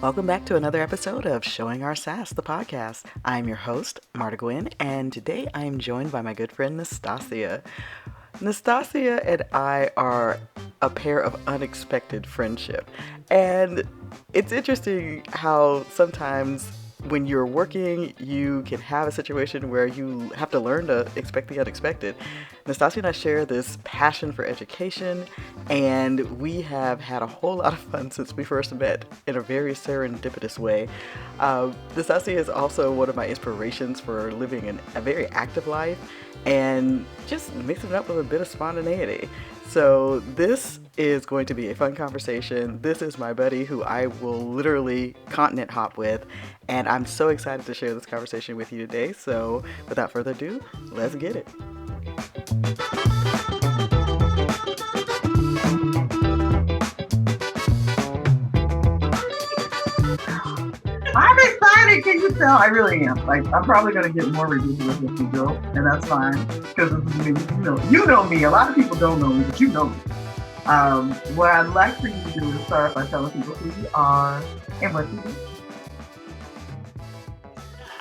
Welcome back to another episode of Showing Our Sass, the podcast. I'm your host, MartaGwyn, and today I am joined by my good friend, Nastassia. Nastassia and I are a pair of unexpected friendship. And it's interesting how sometimes when you're working, you can have a situation where you have to learn to expect the unexpected. Nastassia and I share this passion for education, and we have had a whole lot of fun since we first met in a very serendipitous way. Nastassia is also one of my inspirations for living a very active life and just mixing it up with a bit of spontaneity. So this is going to be a fun conversation. This is my buddy who I will literally continent hop with, and I'm so excited to share this conversation with you today. So without further ado, let's get it. I'm excited. Can you tell? I really am. Like, I'm probably going to get more ridiculous as we go, and that's fine because you know me. A lot of people don't know me, but you know me. What I'd like for you to do is start by telling people who you are and what you do.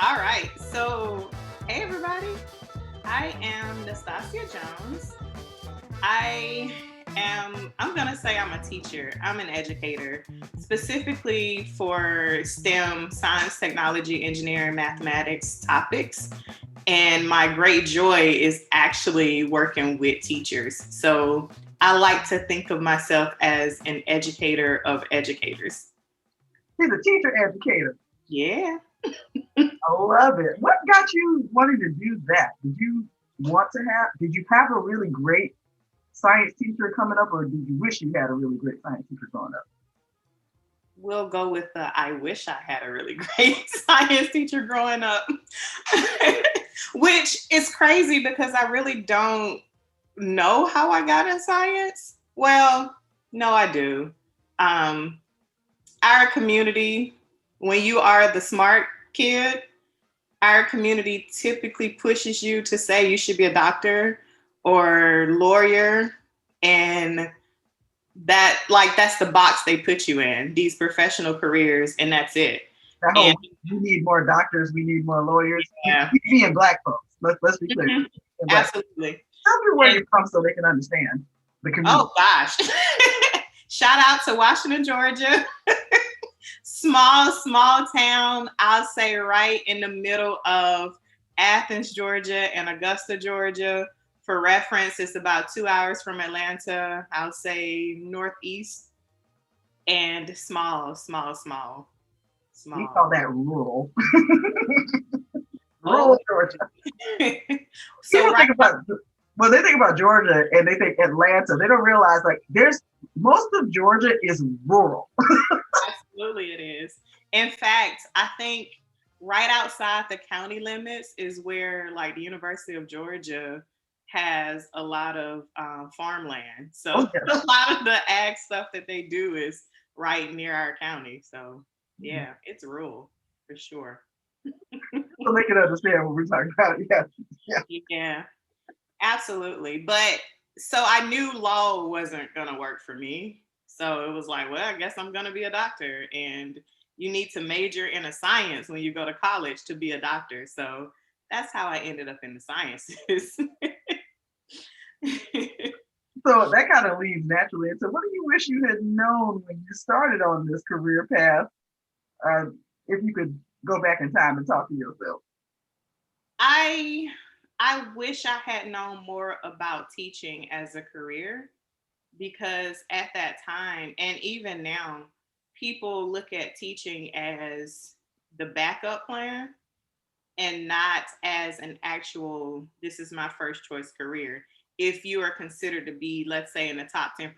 All right. So, hey everybody. I am Nastassia Jones. I'm going to say I'm a teacher. I'm an educator, specifically for STEM, science, technology, engineering, mathematics topics. And my great joy is actually working with teachers. So I like to think of myself as an educator of educators. She's a teacher educator. Yeah. I love it. What got you wanting to do that? Did you have a really great science teacher coming up, or did you wish you had a really great science teacher growing up? We'll go with I wish I had a really great science teacher growing up, which is crazy because I really don't know how I got in science. Well, no, I do. Our community, when you are the smart kid, our community typically pushes you to say you should be a doctor or lawyer, and that's the box they put you in, these professional careers, and that's it. We need more doctors, we need more lawyers. Yeah. Me and black folks. Let's be clear. Mm-hmm. Absolutely. Tell me where you're from so they can understand the community. Oh gosh. Shout out to Washington, Georgia. Small town, I'll say right in the middle of Athens, Georgia and Augusta, Georgia. For reference, it's about 2 hours from Atlanta. I'll say northeast, and small. We call that rural. Rural Georgia. So when they think about Georgia and they think Atlanta, they don't realize most of Georgia is rural. Absolutely it is. In fact, I think right outside the county limits is where like the University of Georgia has a lot of farmland. So A lot of the ag stuff that they do is right near our county. So yeah, it's rural for sure. So they can understand what we're talking about. Yeah, absolutely. But so I knew law wasn't going to work for me. So it was like, well, I guess I'm going to be a doctor. And you need to major in a science when you go to college to be a doctor. So that's how I ended up in the sciences. So that kind of leads naturally into, what do you wish you had known when you started on this career path? If you could go back in time and talk to yourself. I wish I had known more about teaching as a career, because at that time, and even now, people look at teaching as the backup plan and not as an actual, this is my first choice career, if you are considered to be, let's say, in the top 10%.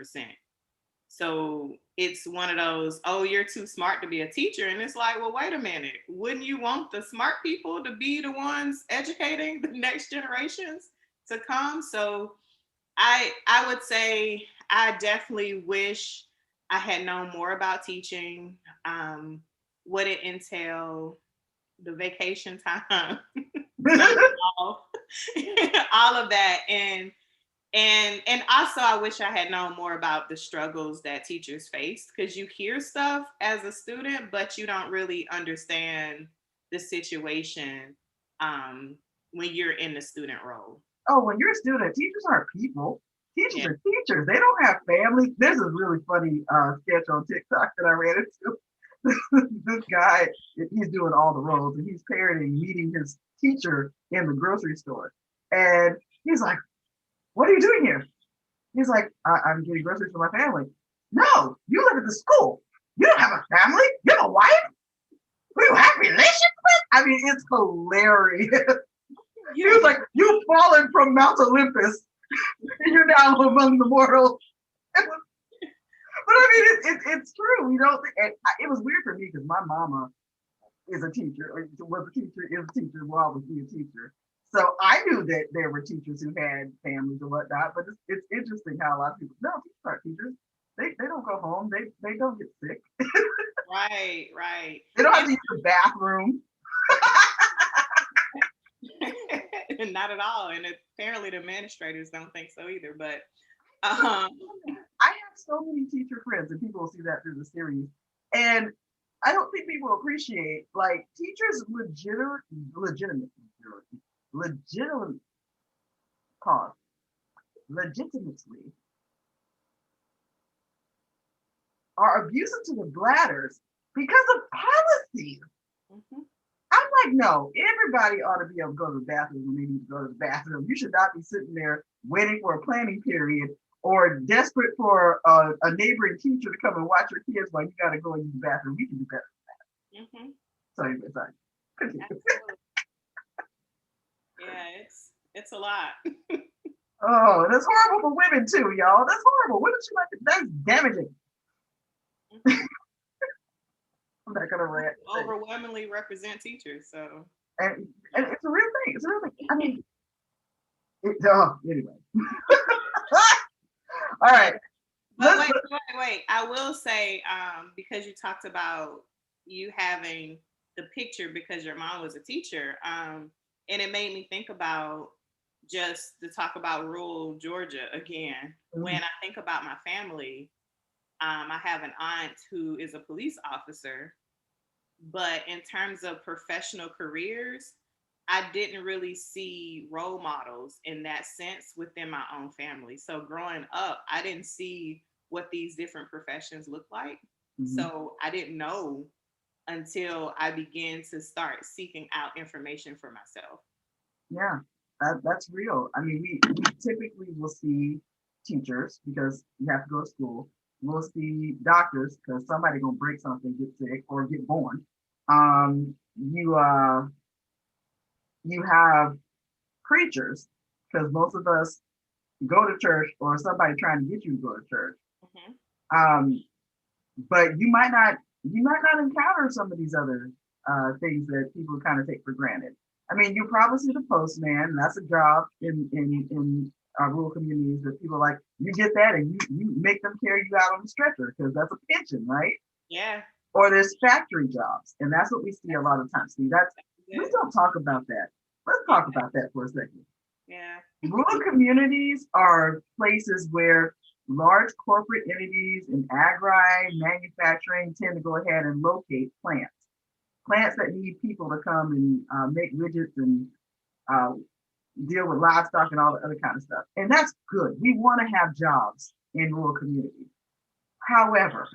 So it's one of those, oh, you're too smart to be a teacher. And it's like, well, wait a minute. Wouldn't you want the smart people to be the ones educating the next generations to come? So I would say I definitely wish I had known more about teaching, what it entailed, the vacation time, all of that. And And also I wish I had known more about the struggles that teachers face, because you hear stuff as a student, but you don't really understand the situation when you're in the student role. Oh, when you're a student, teachers aren't people. Teachers Yeah. are teachers. They don't have family. There's a really funny sketch on TikTok that I ran into. This guy, he's doing all the roles, and he's parodying meeting his teacher in the grocery store. And he's like, "What are you doing here?" He's like, "I'm getting groceries for my family." "No, you live at the school. You don't have a family. You have a wife. Who you have relations with?" I mean, it's hilarious. He was like, "You've fallen from Mount Olympus, and you're now among the mortals." But I mean, it's true. You know, it was weird for me because my mama is a teacher, or was a teacher, is a teacher, will always be a teacher. So I knew that there were teachers who had families and whatnot. But it's interesting how a lot of people, no, teachers aren't teachers. They don't go home. They don't get sick. Right, right. They don't have to use the bathroom. Not at all. And apparently the administrators don't think so either. But I have so many teacher friends, and people will see that through the series. And I don't think people appreciate, like, teachers legitimately are abusive to the bladders because of policies. Mhm. I'm like, no, everybody ought to be able to go to the bathroom when they need to go to the bathroom. You should not be sitting there waiting for a planning period or desperate for a neighboring teacher to come and watch your kids while you got to go use the bathroom. We can do better than that. Mhm. So anyway, sorry. Absolutely. Yeah, it's a lot. Oh, that's horrible for women too, y'all. That's horrible. Women should like that's damaging. Mhm. I'm not gonna rant. Overwhelmingly represent teachers, so And it's a real thing. It's a real thing. I mean, anyway. All right. But wait. I will say, because you talked about you having the picture because your mom was a teacher, and it made me think about, just to talk about rural Georgia again. When I think about my family, I have an aunt who is a police officer, but in terms of professional careers, I didn't really see role models in that sense within my own family. So growing up, I didn't see what these different professions look like. So I didn't know until I began to start seeking out information for myself. Yeah, that's real. I mean, we typically will see teachers because you have to go to school. We'll see doctors because somebody gonna break something, get sick, or get born. Um, you you have preachers because most of us go to church or somebody trying to get you to go to church. Mhm. Um, but you might not encounter some of these other things that people kind of take for granted. I mean, you probably see the postman. That's a job in rural communities that people like. You get that, and you make them carry you out on the stretcher because that's a pension, right? Yeah. Or there's factory jobs, and that's what we see a lot of times. See, let's don't talk about that. Let's talk about that for a second. Yeah. Rural communities are places where large corporate entities in agri manufacturing tend to go ahead and locate plants that need people to come and make widgets and uh, deal with livestock and all the other kind of stuff. And that's good. We want to have jobs in rural communities. However,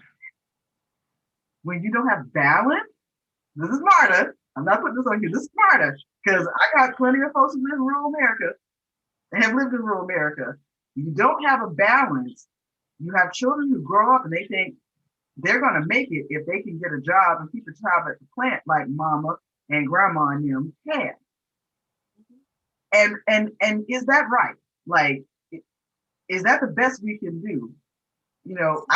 when you don't have balance, this is Marta. I'm not putting this on you. This is Marta because I got plenty of folks who live in rural America and have lived in rural America. You don't have a balance. You have children who grow up and they think they're going to make it if they can get a job and keep a job at the plant like mama and grandma and them had. And is that right? Like, is that the best we can do? You know,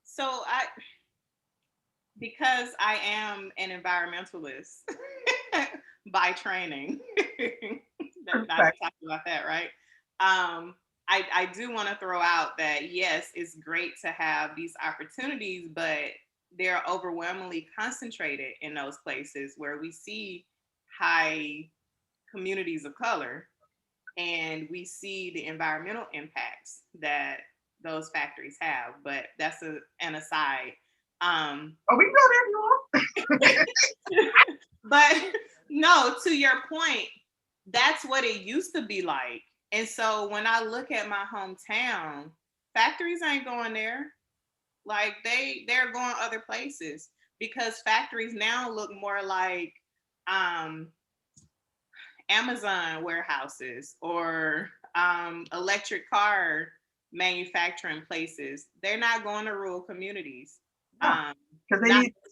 So because I am an environmentalist by training, not to talk about that, right? I do want to throw out that yes, it's great to have these opportunities, but they're overwhelmingly concentrated in those places where we see high communities of color. and we see the environmental impacts that those factories have. But that's an aside. Oh, we know that you want. But no, to your point, that's what it used to be like. And so when I look at my hometown, factories ain't going there. Like they're going other places because factories now look more like um, Amazon warehouses or electric car manufacturing places. They're not going to rural communities. Because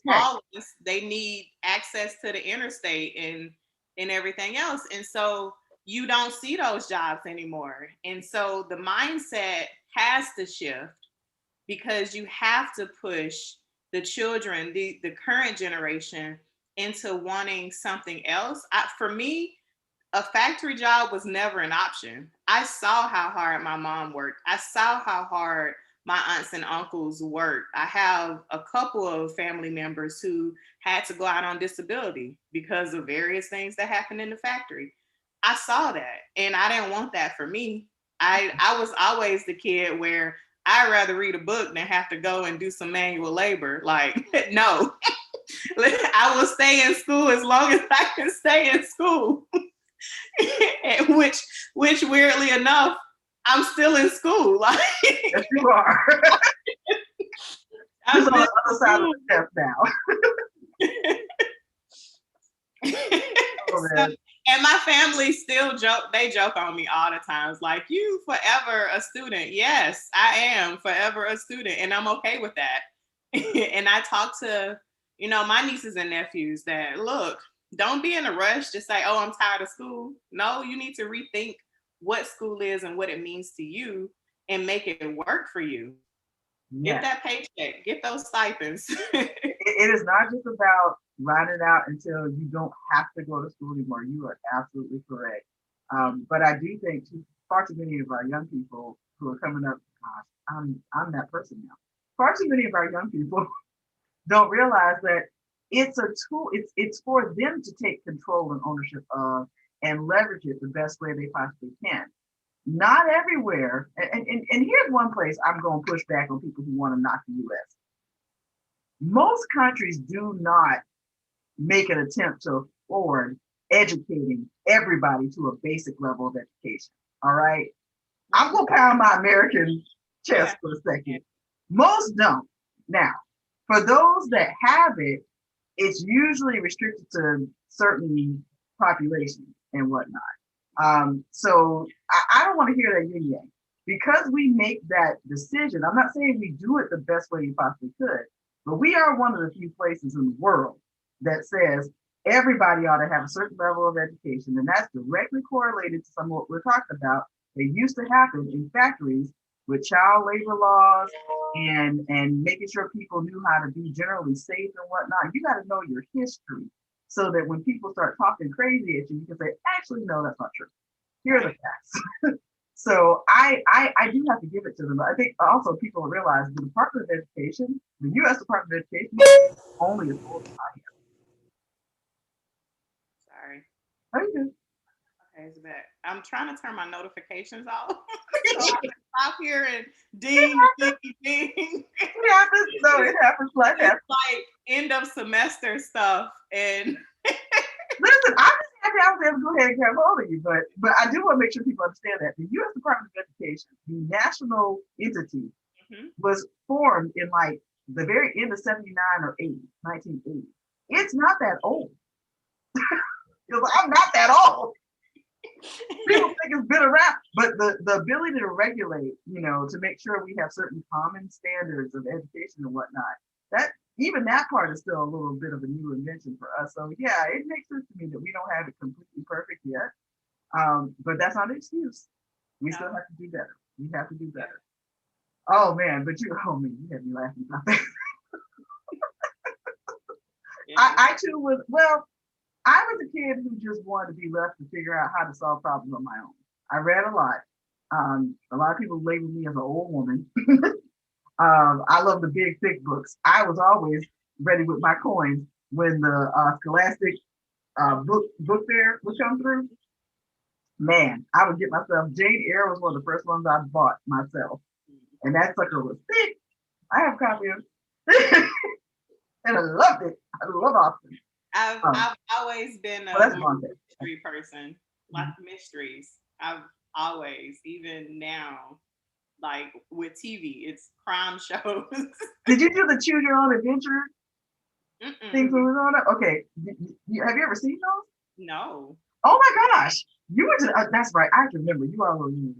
not always. They need access to the interstate and everything else. And so you don't see those jobs anymore. And so the mindset has to shift because you have to push the children, the current generation, into wanting something else. For me, a factory job was never an option. I saw how hard my mom worked. I saw how hard my aunts and uncles worked. I have a couple of family members who had to go out on disability because of various things that happened in the factory. I saw that and I didn't want that for me. I was always the kid where I'd rather read a book than have to go and do some manual labor. Like, no, I will stay in school as long as I can stay in school. which weirdly enough, I'm still in school. Like, yes, you are. I'm on the other side of the step now. Oh, man. And my family still joke on me all the times, like, you forever a student. Yes, I am forever a student, and I'm okay with that. And I talk to, my nieces and nephews that, look, don't be in a rush to say, oh, I'm tired of school. No, you need to rethink what school is and what it means to you and make it work for you. Get that paycheck, get those stipends. It is not just about riding it out until you don't have to go to school anymore. You are absolutely correct. But I do think far too many of our young people who are coming up, gosh, I'm that person now. Far too many of our young people don't realize that it's a tool. It's for them to take control and ownership of and leverage it the best way they possibly can. Not everywhere. And here's one place I'm going to push back on people who want to knock the US. Most countries do not make an attempt to afford educating everybody to a basic level of education. All right. I'm going to pound my American chest for a second. Most don't. Now, for those that have it, it's usually restricted to certain populations and whatnot. So I don't want to hear that yin yang. Because we make that decision, I'm not saying we do it the best way you possibly could, but we are one of the few places in the world that says everybody ought to have a certain level of education. And that's directly correlated to some of what we're talking about. It used to happen in factories with child labor laws and making sure people knew how to be generally safe and whatnot. You got to know your history so that when people start talking crazy at you, you can say, actually, no, that's not true. Here are the facts. So I do have to give it to them. I think also people realize the Department of Education, the U.S. Department of Education, only as old as I am. Sorry. How you doing? Okay, it's back. I'm trying to turn my notifications off. So I can stop here and ding, ding, ding. It happens. No, it happens like that. It's like end of semester stuff. And listen, I'm just happy I was able to go ahead and grab hold of you, but I do want to make sure people understand that the U.S. Department of Education, the national entity, was formed in like the very end of 79 or 80, 1980. It's not that old. I'm not that old. People think it's been around, but the ability to regulate, to make sure we have certain common standards of education and whatnot, that even that part is still a little bit of a new invention for us. So yeah, it makes sense to me that we don't have it completely perfect yet. But that's not an excuse. We still have to do better. We have to do better. Oh man, but you had me laughing about that. I too was, I was a kid who just wanted to be left to figure out how to solve problems on my own. I read a lot. A lot of people label me as an old woman. I love the big, thick books. I was always ready with my coins when the Scholastic book fair would come through. Man, I would get myself, Jane Eyre was one of the first ones I bought myself. And that sucker was thick. I have a copy of it. And I loved it. I love Austin. I've always been a mystery person, like mysteries. I've always, even now, like with TV, it's crime shows. Did you do the Choose Your Own Adventure things when we were on it? Okay, have you ever seen those? No. Oh my gosh, you were to, that's right. I can remember you all were me.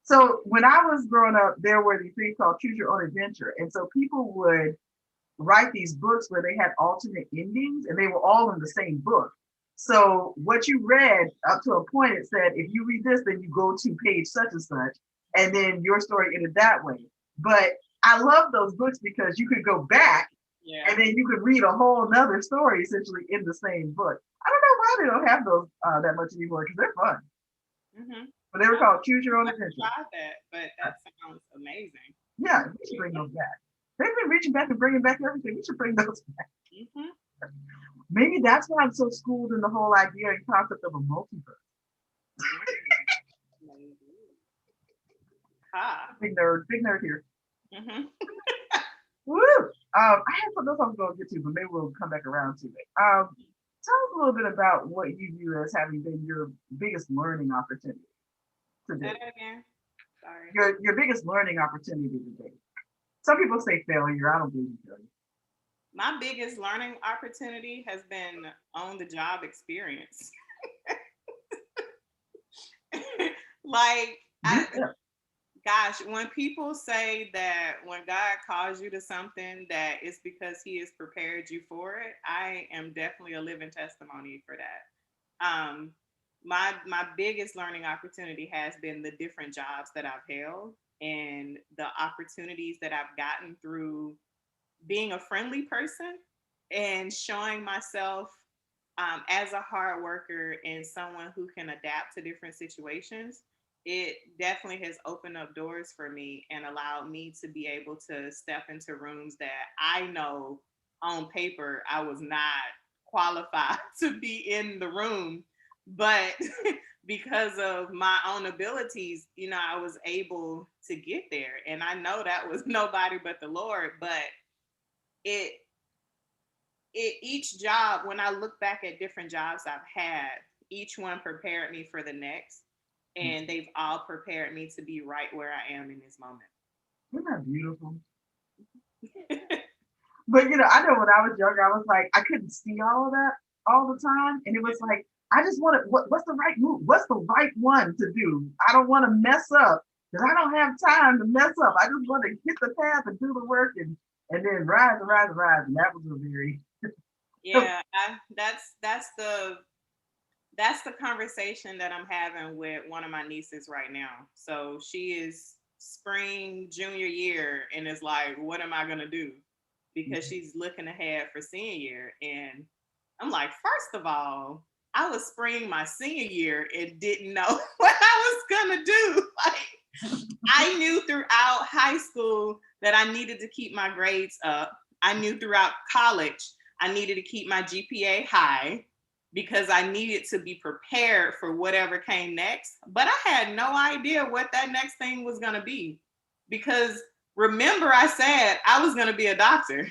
So when I was growing up, there were these things called Choose Your Own Adventure, and so people would write these books where they had alternate endings, and they were all in the same book. So what you read up to a point, it said, if you read this, then you go to page such and then your story ended that way. But I love those books because you could go back and then you could read a whole nother story essentially in the same book. I don't know why they don't have those that much anymore because they're fun. But they were called Choose Your Own Adventure. I tried that, but that sounds amazing. Yeah, we should bring those back. They've been reaching back and bringing back everything. We should bring those back. Maybe that's why I'm so schooled in the whole idea and concept of a multiverse. Big nerd here. Woo! I had something else I was going to get to, but maybe we'll come back around to it. Tell us a little bit about what you view as having been your biggest learning opportunity today. Say that again. Sorry. Your biggest learning opportunity today. Some people say failure. I don't believe in failure. My biggest learning opportunity has been on the job experience. Gosh, when people say that when God calls you to something that it's because he has prepared you for it, I am definitely a living testimony for that. My biggest learning opportunity has been the different jobs that I've held and the opportunities that I've gotten through being a friendly person and showing myself as a hard worker and someone who can adapt to different situations. It definitely has opened up doors for me and allowed me to be able to step into rooms that I know on paper I was not qualified to be in the room. But because of my own abilities, I was able to get there. And I know that was nobody but the Lord. But each job, when I look back at different jobs I've had, each one prepared me for the next. And they've all prepared me to be right where I am in this moment. Isn't that beautiful? But I know when I was younger, I was like, I couldn't see all of that all the time. And it was like, I just want to, what's the right move? What's the right one to do? I don't want to mess up because I don't have time to mess up. I just want to get the path and do the work and then rise and rise and rise. And that was a very... That's the conversation that I'm having with one of my nieces right now. So she is spring junior year and is like, what am I going to do? Because she's looking ahead for senior year. And I'm like, first of all, I was spring my senior year and didn't know what I was going to do. Like, I knew throughout high school that I needed to keep my grades up. I knew throughout college I needed to keep my GPA high, because I needed to be prepared for whatever came next. But I had no idea what that next thing was going to be. Because remember, I said I was going to be a doctor.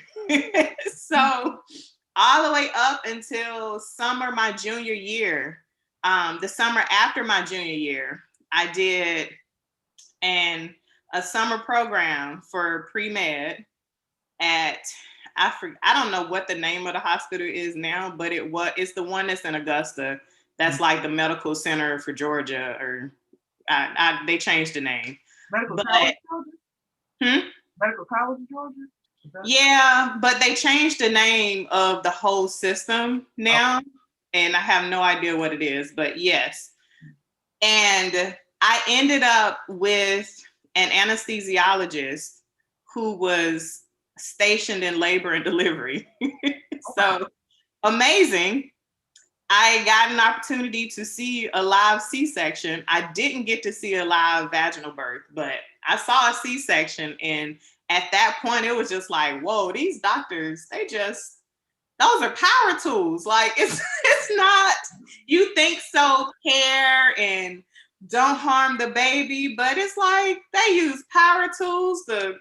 So all the way up until summer my junior year, the summer after my junior year, I did a summer program for pre-med at... I don't know what the name of the hospital is now, but it's the one that's in Augusta. That's like the medical center for Georgia, or they changed the name. Medical College Georgia? Medical College Georgia? Yeah, but they changed the name of the whole system now, and I have no idea what it is, but yes. And I ended up with an anesthesiologist who was stationed in labor and delivery. So amazing. I got an opportunity to see a live C-section. I didn't get to see a live vaginal birth, but I saw a C-section. And at that point, it was just like, whoa, these doctors, those are power tools. Like, it's it's not. You think so, care and don't harm the baby, but it's like they use power tools to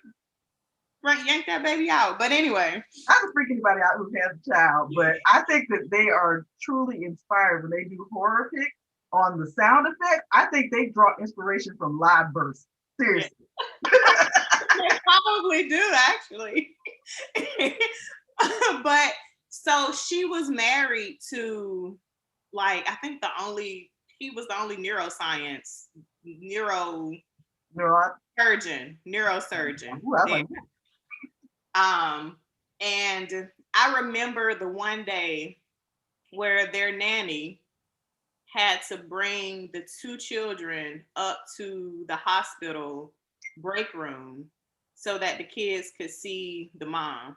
yank that baby out. But anyway, I don't freak anybody out who has a child, but I think that they are truly inspired when they do horror pick on the sound effect. I think they draw inspiration from live births. Seriously. they probably do actually. But so she was married to, like, I think he was the only neurosurgeon. Ooh, I like that. And I remember the one day where their nanny had to bring the two children up to the hospital break room so that the kids could see the mom.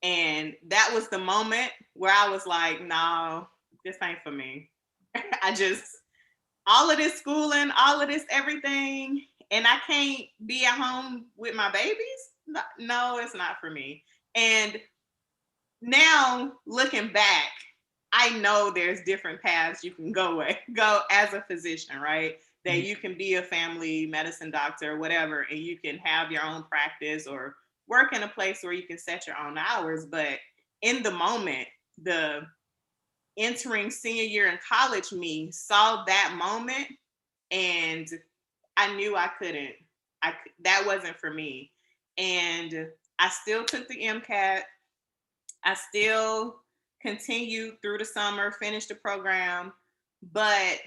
And that was the moment where I was like, no, this ain't for me. All of this schooling, all of this everything, and I can't be at home with my babies? No, it's not for me. And now looking back, I know there's different paths you can go as a physician, right? That you can be a family medicine doctor or whatever, and you can have your own practice or work in a place where you can set your own hours. But in the moment, the entering senior year in college me saw that moment, and I knew I couldn't. That wasn't for me. And I still took the MCAT. I still continued through the summer, finished the program, but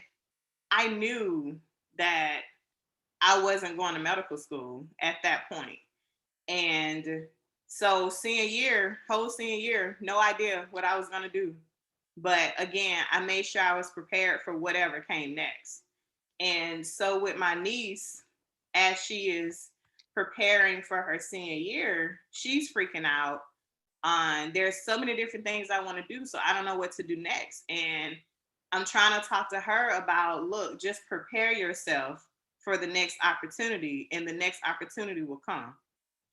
I knew that I wasn't going to medical school at that point. And so whole senior year, no idea what I was going to do. But again, I made sure I was prepared for whatever came next. And so with my niece, as she is preparing for her senior year, she's freaking out on there's so many different things I want to do, so I don't know what to do next. And I'm trying to talk to her about, look, just prepare yourself for the next opportunity, and the next opportunity will come.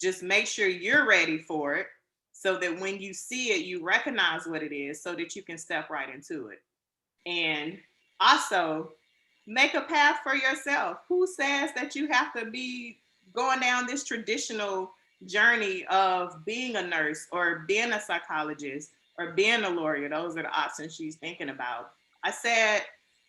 Just make sure you're ready for it so that when you see it, you recognize what it is so that you can step right into it. And also, make a path for yourself. Who says that you have to be going down this traditional journey of being a nurse or being a psychologist or being a lawyer? Those are the options she's thinking about. I said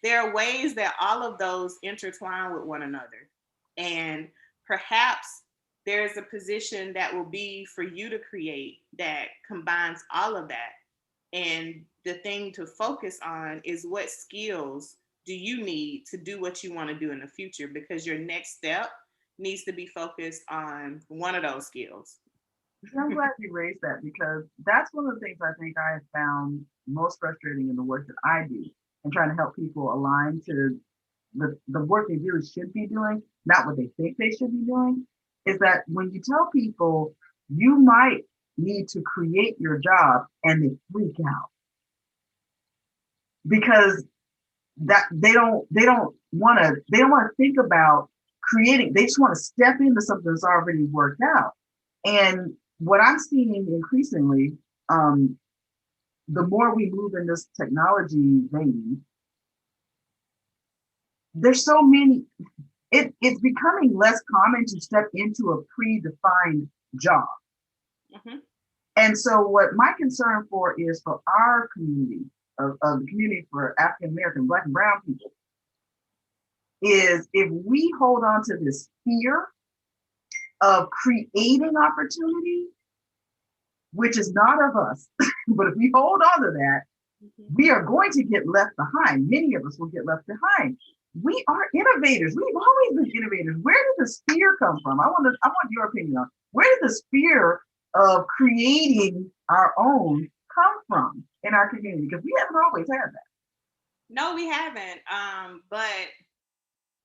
there are ways that all of those intertwine with one another. And perhaps there's a position that will be for you to create that combines all of that. And the thing to focus on is what skills do you need to do what you want to do in the future, because your next step needs to be focused on one of those skills. I'm glad you raised that, because that's one of the things I think I have found most frustrating in the work that I do, and trying to help people align to the work they really should be doing, not what they think they should be doing, is that when you tell people you might need to create your job, and they freak out because that they don't want to think about creating. They just want to step into something that's already worked out. And what I'm seeing increasingly, the more we move in this technology vein, there's so many, it's becoming less common to step into a predefined job. Mm-hmm. And so what my concern is for our community, of the community for African American, Black and Brown people, is if we hold on to this fear of creating opportunity, which is not of us, but if we hold on to that, we are going to get left behind. Many of us will get left behind. We are innovators. We've always been innovators. Where did this fear come from? I want your opinion on where did this fear of creating our own come from in our community? Because we haven't always had that. No, we haven't. But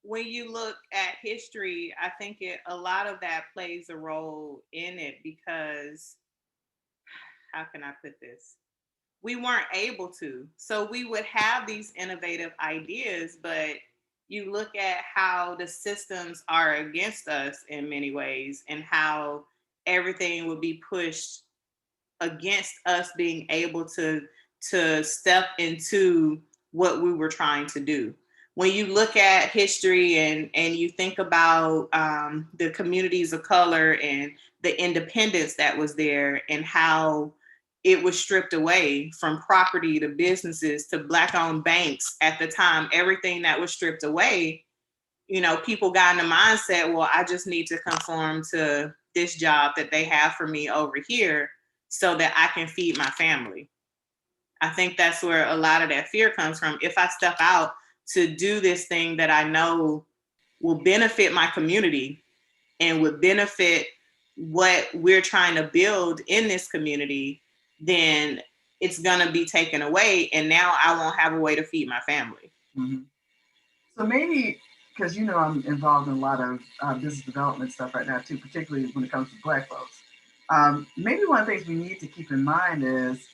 when you look at history, I think a lot of that plays a role in it, because how can I put this? We weren't able to. So we would have these innovative ideas, but you look at how the systems are against us in many ways, and how everything would be pushed against us being able to to step into what we were trying to do. When you look at history and you think about the communities of color and the independence that was there and how it was stripped away from property to businesses to Black-owned banks at the time, everything that was stripped away, you know, people got in the mindset, well, I just need to conform to this job that they have for me over here so that I can feed my family. I think that's where a lot of that fear comes from. If I step out to do this thing that I know will benefit my community and would benefit what we're trying to build in this community, then it's going to be taken away. And now I won't have a way to feed my family. Mm-hmm. So maybe, because you know I'm involved in a lot of business development stuff right now too, particularly when it comes to Black folks. Maybe one of the things we need to keep in mind is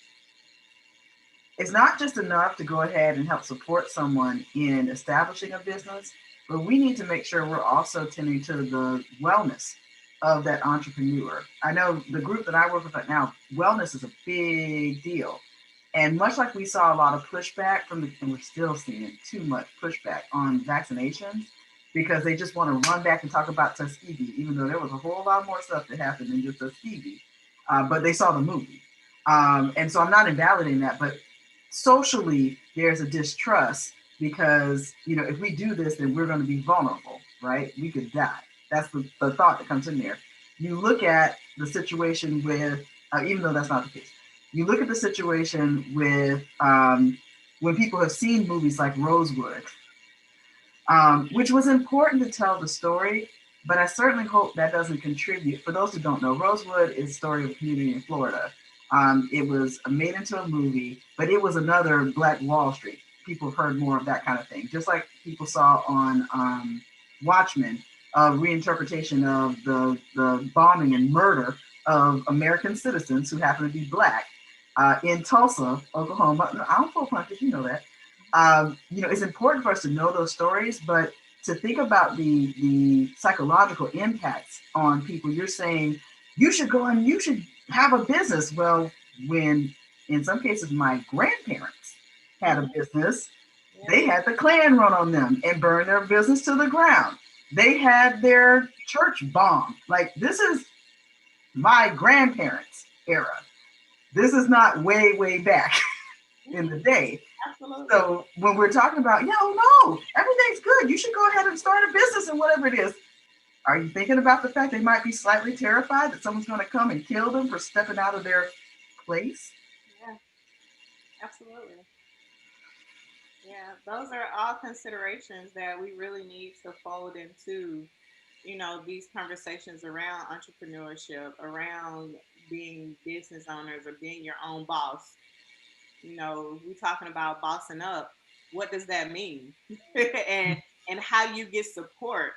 it's not just enough to go ahead and help support someone in establishing a business, but we need to make sure we're also tending to the wellness of that entrepreneur. I know the group that I work with right now, wellness is a big deal. And much like we saw a lot of pushback and we're still seeing too much pushback on vaccinations, because they just want to run back and talk about Tuskegee, even though there was a whole lot more stuff that happened than just Tuskegee. But they saw the movie. And so I'm not invalidating that, but socially, there's a distrust because, you know, if we do this, then we're going to be vulnerable, right? We could die. That's the thought that comes in there. You look at the situation with, even though that's not the case, you look at the situation with when people have seen movies like Rosewood, which was important to tell the story, but I certainly hope that doesn't contribute. For those who don't know, Rosewood is a story of a community in Florida. It was made into a movie, but it was another Black Wall Street. People heard more of that kind of thing. Just like people saw on Watchmen, a reinterpretation of the bombing and murder of American citizens who happen to be Black in Tulsa, Oklahoma. I don't pull punches, you know that. You know, it's important for us to know those stories, but to think about the psychological impacts on people. You're saying you should go and you should have a business. Well, when in some cases my grandparents had a business, they had the Klan run on them and burn their business to the ground. They had their church bombed. Like, this is my grandparents' era. This is not way, way back in the day. Absolutely. So when we're talking about, no, everything's good, you should go ahead and start a business and whatever it is, are you thinking about the fact they might be slightly terrified that someone's going to come and kill them for stepping out of their place? Yeah, absolutely. Yeah, those are all considerations that we really need to fold into, you know, these conversations around entrepreneurship, around being business owners or being your own boss. You know, we're talking about bossing up. What does that mean? and how you get support.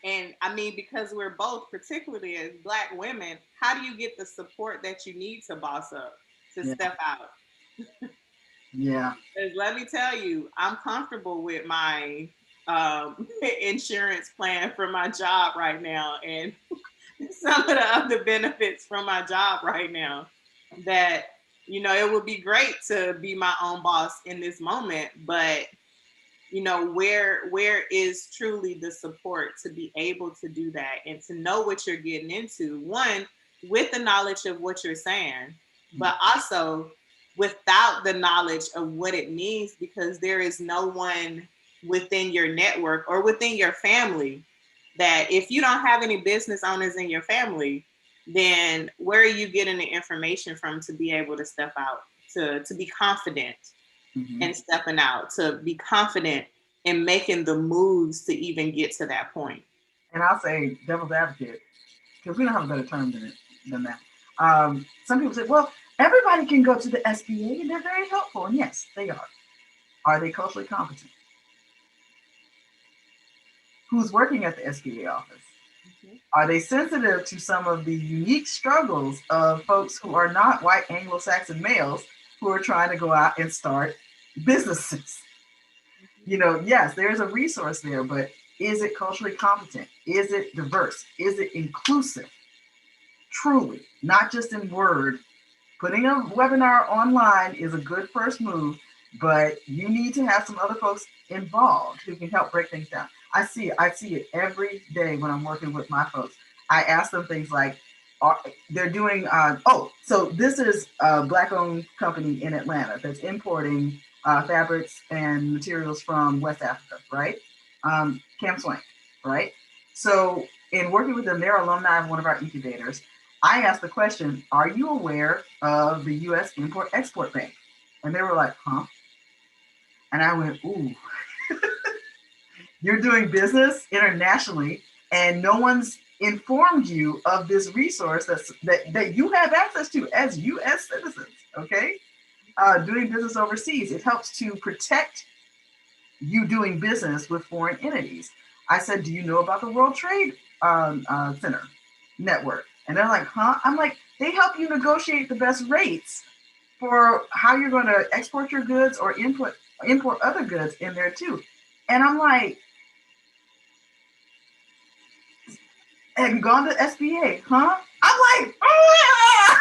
And I mean, because we're both, particularly as Black women, how do you get the support that you need to boss up, to step out? Yeah. Because let me tell you, I'm comfortable with my insurance plan for my job right now, and some of the other benefits from my job right now. That, you know, it would be great to be my own boss in this moment, but you know, where is truly the support to be able to do that and to know what you're getting into? One, with the knowledge of what you're saying, but also without the knowledge of what it means, because there is no one within your network or within your family that, if you don't have any business owners in your family, then where are you getting the information from to be able to step out, to be confident in stepping out, to be confident in making the moves to even get to that point? And I'll say devil's advocate, because we don't have a better term than that. Some people say, well, everybody can go to the SBA and they're very helpful. And yes, they are. Are they culturally competent? Who's working at the SBA office? Are they sensitive to some of the unique struggles of folks who are not white Anglo-Saxon males who are trying to go out and start businesses? You know, yes, there's a resource there, but is it culturally competent? Is it diverse? Is it inclusive? Truly, not just in word, Putting a webinar online is a good first move, but you need to have some other folks involved who can help break things down. I see it every day when I'm working with my folks. I ask them things like, they're doing, so this is a Black-owned company in Atlanta that's importing fabrics and materials from West Africa, right? Camp Swank, right? So in working with them, they're alumni of one of our incubators. I asked the question, are you aware of the U.S. Import-Export Bank? And they were like, huh? And I went, ooh, you're doing business internationally and no one's informed you of this resource that you have access to as U.S. citizens, okay? Doing business overseas, it helps to protect you doing business with foreign entities. I said, do you know about the World Trade Center network? And they're like, huh? I'm like, they help you negotiate the best rates for how you're going to export your goods or import other goods in there too. And I'm like, have you gone to SBA? Huh? I'm like, ah!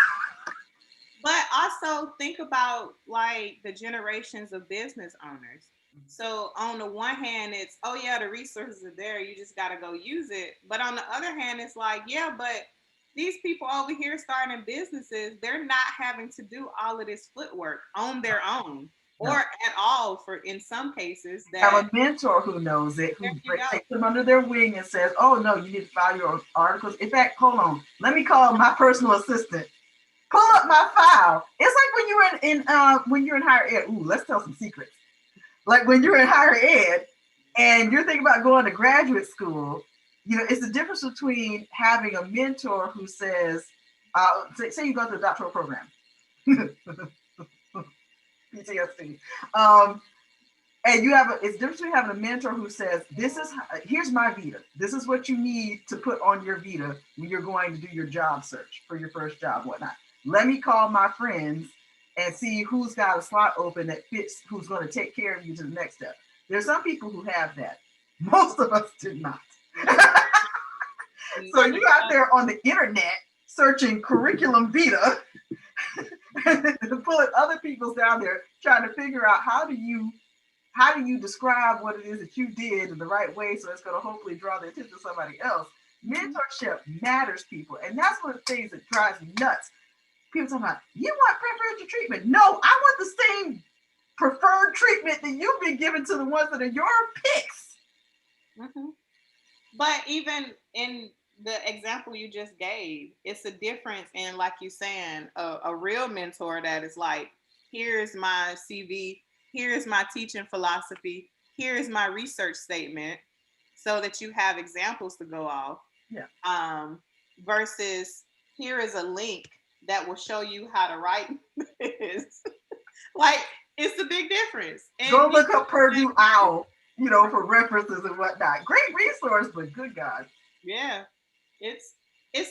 But also think about like the generations of business owners. So on the one hand, it's, oh yeah, the resources are there. You just got to go use it. But on the other hand, it's like, yeah, but these people over here starting businesses, they're not having to do all of this footwork on their own or at all for in some cases. That have a mentor who knows it, who takes them under their wing and says, oh no, you need to file your articles. In fact, hold on, let me call my personal assistant. Pull up my file. It's like when you're in higher ed. Ooh, let's tell some secrets. Like when you're in higher ed and you're thinking about going to graduate school, it's the difference between having a mentor who says, say you go to the doctoral program, PTSD, and it's different between having a mentor who says, here's my vita. This is what you need to put on your vita when you're going to do your job search for your first job, whatnot. Let me call my friends and see who's got a slot open that fits, who's going to take care of you to the next step. There's some people who have that. Most of us did not. So you out there on the internet searching curriculum vita and pulling other people's down there trying to figure out how do you describe what it is that you did in the right way so it's going to hopefully draw the attention of somebody else. Mentorship matters, people. And that's one of the things that drives me nuts. People talking about, you want preferential treatment. No, I want the same preferred treatment that you've been given to the ones that are your picks. Mm-hmm. But even in the example you just gave, it's a difference in, like you saying, a real mentor that is like, here's my CV, here's my teaching philosophy, here's my research statement, so that you have examples to go off. Yeah. Versus here is a link that will show you how to write this. Like, it's a big difference. And go look up Purdue OWL, for references and whatnot. Great resource, but good God. Yeah. It's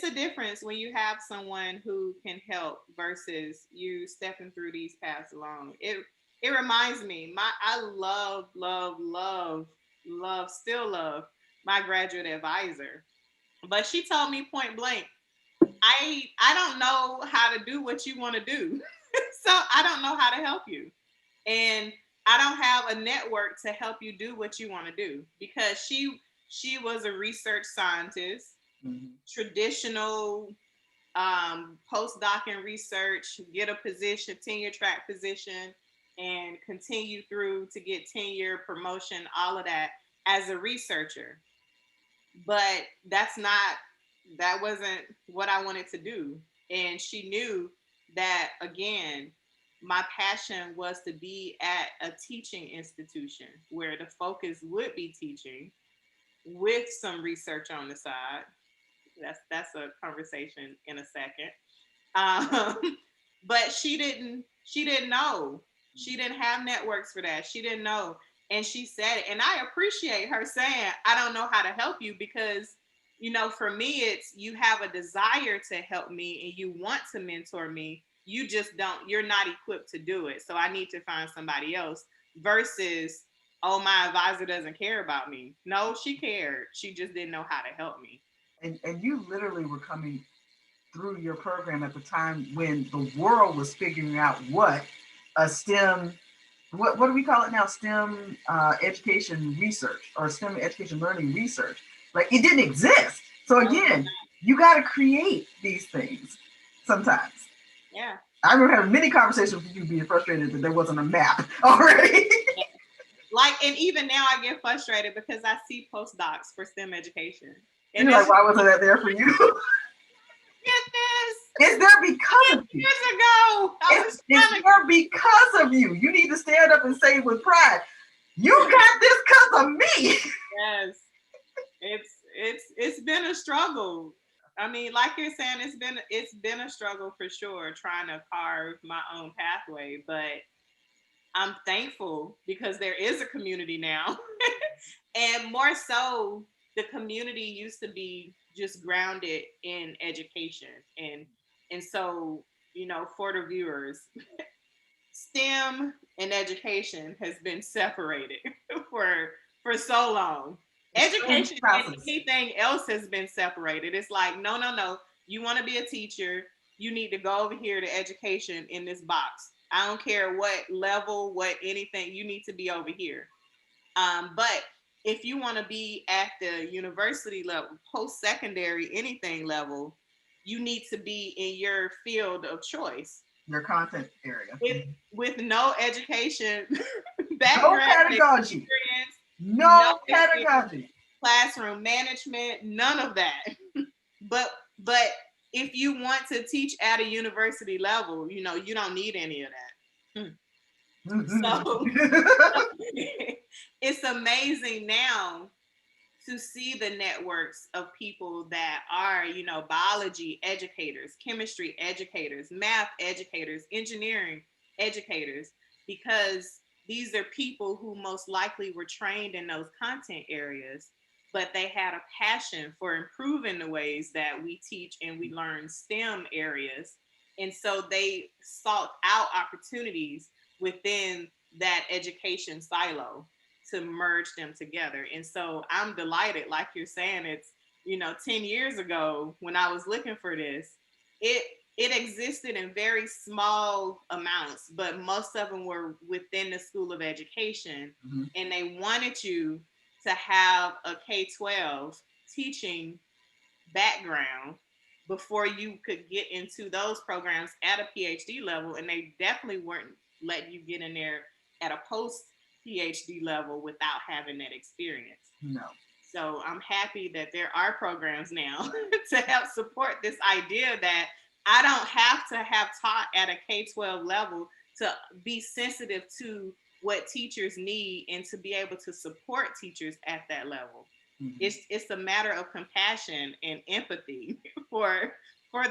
a difference when you have someone who can help versus you stepping through these paths alone. It reminds me, I still love my graduate advisor. But she told me point blank, I don't know how to do what you want to do. So I don't know how to help you. And I don't have a network to help you do what you want to do, because she was a research scientist, traditional postdoc in research, get a position, tenure track position, and continue through to get tenure, promotion, all of that as a researcher. But that wasn't what I wanted to do. And she knew that, again, my passion was to be at a teaching institution where the focus would be teaching with some research on the side. That's a conversation in a second. But she didn't know. She didn't have networks for that. She didn't know. And she said it. And I appreciate her saying, I don't know how to help you, because, for me, it's you have a desire to help me and you want to mentor me. You just you're not equipped to do it. So I need to find somebody else, versus, oh, my advisor doesn't care about me. No, she cared. She just didn't know how to help me. And you literally were coming through your program at the time when the world was figuring out what a STEM, what do we call it now? STEM education research or STEM education learning research. Like it didn't exist. So again, you got to create these things sometimes. Yeah. I remember having many conversations with you being frustrated that there wasn't a map already. Like, and even now I get frustrated because I see postdocs for STEM education. And you're like, why wasn't that there for you? Get this. It's there because of you. Years ago. It's there because of you. You need to stand up and say with pride, you got this because of me. Yes. It's been a struggle. I mean, like you're saying, it's been a struggle for sure, trying to carve my own pathway, but I'm thankful because there is a community now. And more so, the community used to be just grounded in education. And so, you know, for the viewers, STEM and education has been separated for so long. Education and anything else has been separated. It's like, no. You want to be a teacher, you need to go over here to education in this box. I don't care what level, what anything, you need to be over here. But if you want to be at the university level, post-secondary, anything level, you need to be in your field of choice. Your content area. With no education background, no pedagogy. No pedagogy. Classroom management, none of that. But if you want to teach at a university level, you know, you don't need any of that. So it's amazing now to see the networks of people that are, you know, biology educators, chemistry educators, math educators, engineering educators, because these are people who most likely were trained in those content areas, but they had a passion for improving the ways that we teach and we learn STEM areas. And so they sought out opportunities within that education silo to merge them together. And so I'm delighted, like you're saying, it's, you know, 10 years ago when I was looking for this, it existed in very small amounts, but most of them were within the School of Education. Mm-hmm. And they wanted you to have a K-12 teaching background before you could get into those programs at a PhD level. And they definitely weren't letting you get in there at a post-PhD level without having that experience. No. So I'm happy that there are programs now to help support this idea that I don't have to have taught at a K-12 level to be sensitive to what teachers need and to be able to support teachers at that level. Mm-hmm. It's a matter of compassion and empathy for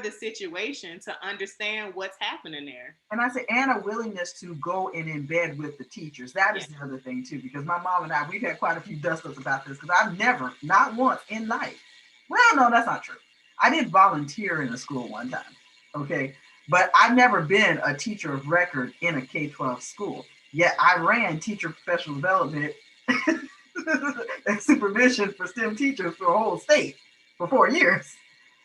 the situation to understand what's happening there. And I say, and a willingness to go and embed with the teachers. That is the other thing too, because my mom and I, we've had quite a few dust-ups about this, because I've never, not once in life, well, no, that's not true. I did volunteer in a school one time, okay? But I've never been a teacher of record in a K-12 school. Yet I ran teacher professional development and supervision for STEM teachers for a whole state for 4 years.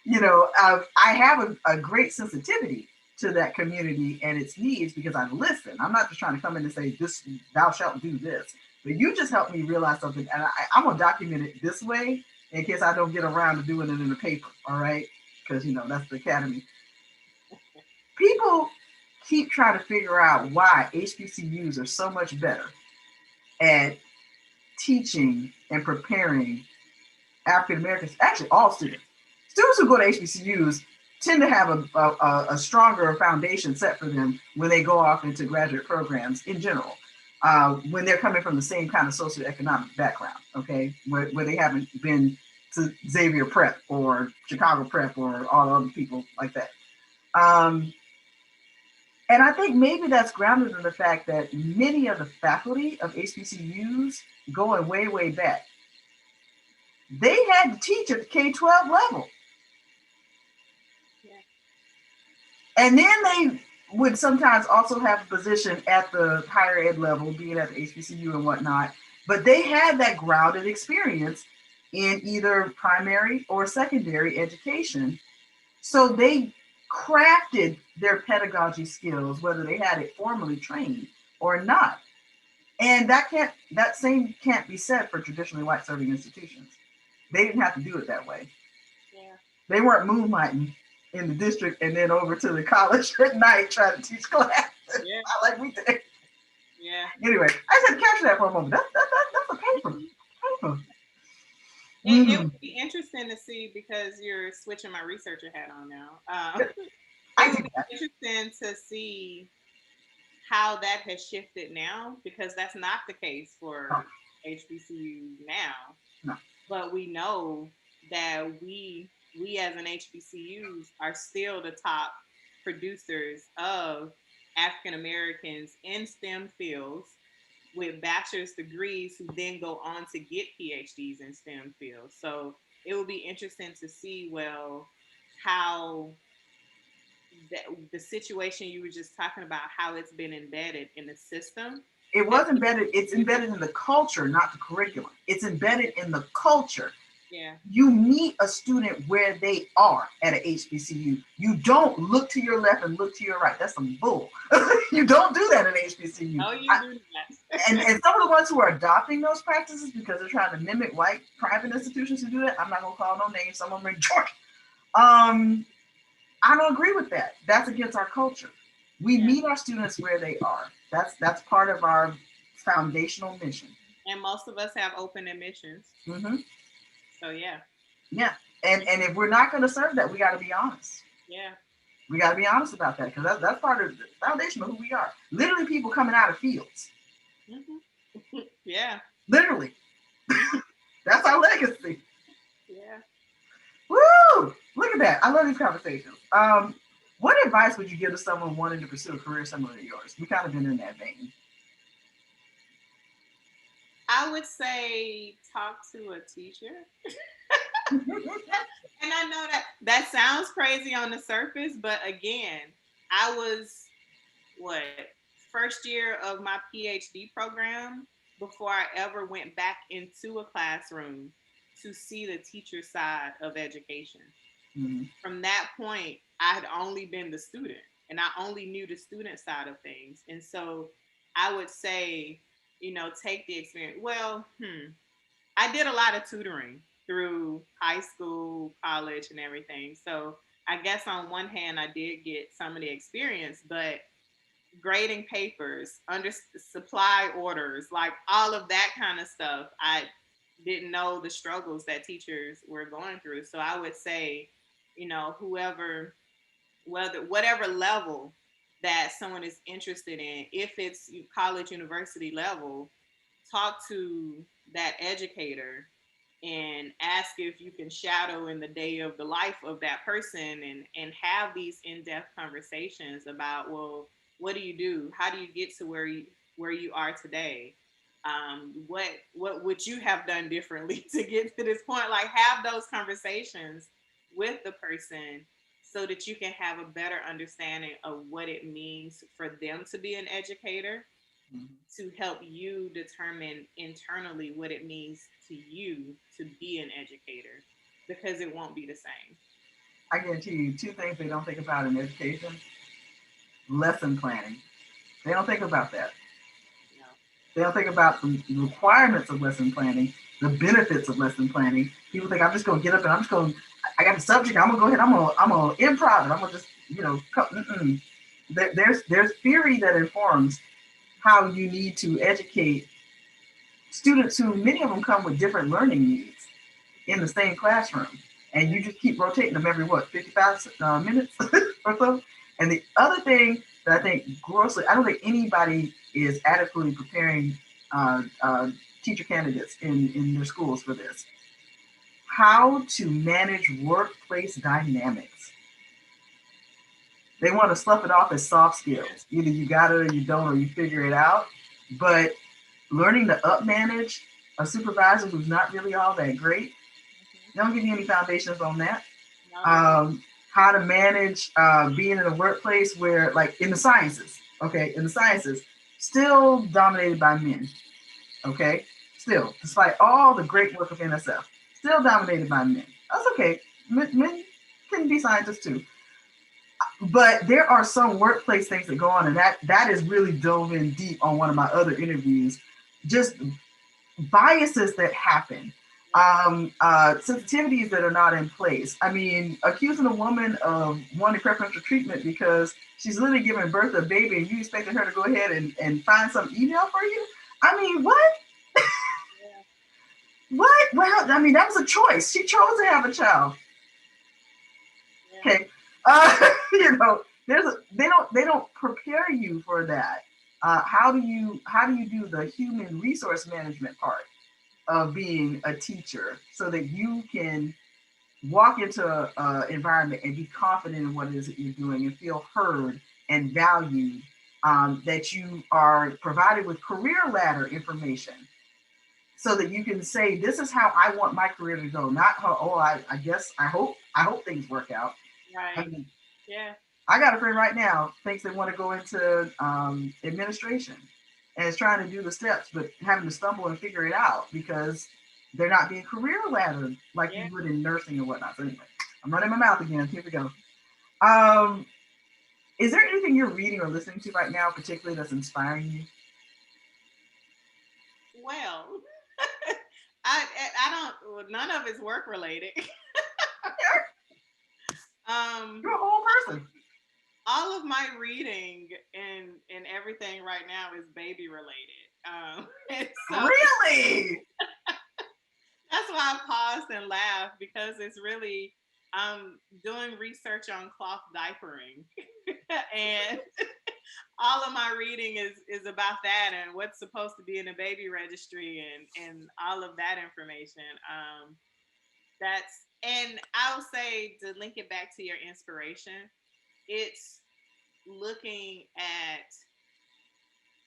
You know, I have a great sensitivity to that community and its needs because I listen. I'm not just trying to come in and say, this, thou shalt do this. But you just helped me realize something. And I'm going to document it this way in case I don't get around to doing it in the paper. All right? Because, you know, that's the academy. People keep trying to figure out why HBCUs are so much better at teaching and preparing African Americans, actually all students. Students who go to HBCUs tend to have a stronger foundation set for them when they go off into graduate programs in general, when they're coming from the same kind of socioeconomic background, okay, where they haven't been to Xavier Prep or Chicago Prep or all other people like that. And I think maybe that's grounded in the fact that many of the faculty of HBCUs, going way, way back, they had to teach at the K-12 level. And then they would sometimes also have a position at the higher ed level, being at the HBCU and whatnot, but they had that grounded experience in either primary or secondary education So they crafted their pedagogy skills, whether they had it formally trained or not. And that same can't be said for traditionally white serving institutions. They didn't have to do it that way. Yeah. They weren't moonlighting in the district and then over to the college at night trying to teach classes. Yeah. Not like we did. Yeah. Anyway, I just had to capture that for a moment. That's a paper. It would be interesting to see, because you're switching my researcher hat on now. It would be interesting to see how that has shifted now, because that's not the case for HBCU now. No. But we know that we as an HBCUs are still the top producers of African Americans in STEM fields with bachelor's degrees who then go on to get PhDs in STEM fields. So it will be interesting to see, well, how the situation you were just talking about, how it's been embedded in the system. It was embedded. It's embedded in the culture, not the curriculum. It's embedded in the culture. Yeah. You meet a student where they are at an HBCU. You don't look to your left and look to your right. That's some bull. You don't do that at HBCU. No, you do that. and some of the ones who are adopting those practices because they're trying to mimic white private institutions who do that, I'm not gonna call no names. Some of them are Georgia. I don't agree with that. That's against our culture. We meet our students where they are. That's part of our foundational mission. And most of us have open admissions. Mm-hmm. So yeah. Yeah. And if we're not going to serve that, we got to be honest. Yeah. We got to be honest about that, because that's part of the foundation of who we are. Literally, people coming out of fields. Mm-hmm. Yeah. Literally. That's our legacy. Yeah. Woo! Look at that. I love these conversations. What advice would you give to someone wanting to pursue a career similar to yours? We kind of been in that vein. I would say talk to a teacher. And I know that sounds crazy on the surface, but again, I was first year of my PhD program before I ever went back into a classroom to see the teacher side of education. Mm-hmm. From that point, I had only been the student, and I only knew the student side of things. And so I would say, take the experience. Well, I did a lot of tutoring through high school, college, and everything. So I guess on one hand, I did get some of the experience, but grading papers, under supply orders, like all of that kind of stuff, I didn't know the struggles that teachers were going through. So I would say, whatever level that someone is interested in, if it's college, university level, talk to that educator and ask if you can shadow in the day of the life of that person, and have these in-depth conversations about, well, what do you do? How do you get to where you are today? What would you have done differently to get to this point? Like, have those conversations with the person so that you can have a better understanding of what it means for them to be an educator, to help you determine internally what it means to you to be an educator, because it won't be the same. I guarantee you, two things they don't think about in education: lesson planning. They don't think about that. No. They don't think about the requirements of lesson planning, the benefits of lesson planning. People think, I'm just going to get up and I got the subject, I'm going to go ahead, I'm going to improv it. I'm going to just, there's theory that informs how you need to educate students who, many of them come with different learning needs in the same classroom. And you just keep rotating them every, 55 minutes or so. And the other thing that I think I don't think anybody is adequately preparing teacher candidates in their schools for this. How to manage workplace dynamics. They want to slough it off as soft skills. Either you got it or you don't, or you figure it out. But learning to up-manage a supervisor who's not really all that great, they don't give you any foundations on that. No. How to manage being in a workplace where, like in the sciences, still dominated by men, okay? Still, despite all the great work of NSF, still dominated by men. That's okay. Men can be scientists too. But there are some workplace things that go on, and that is really dove in deep on one of my other interviews. Just biases that happen, sensitivities that are not in place. I mean, accusing a woman of wanting preferential treatment because she's literally giving birth to a baby and you expecting her to go ahead and find some email for you? I mean, what? What? Well, I mean, that was a choice. She chose to have a child. Okay. You know, they don't prepare you for that. How do you do the human resource management part of being a teacher so that you can walk into an environment and be confident in what it is that you're doing and feel heard and valued, that you are provided with career ladder information so that you can say, this is how I want my career to go, not how, oh, I guess I hope things work out. Right. I mean, yeah. I got a friend right now thinks they want to go into administration and is trying to do the steps, but having to stumble and figure it out because they're not being career laddered like you would in nursing and whatnot. So anyway, I'm running my mouth again. Here we go. Is there anything you're reading or listening to right now, particularly that's inspiring you? Well, I don't. None of it's work related. You're a whole person. All of my reading and everything right now is baby related. So really? That's why I paused and laughed, because it's really doing research on cloth diapering, and all of my reading is about that and what's supposed to be in a baby registry and all of that information. And I'll say, to link it back to your inspiration, it's looking at,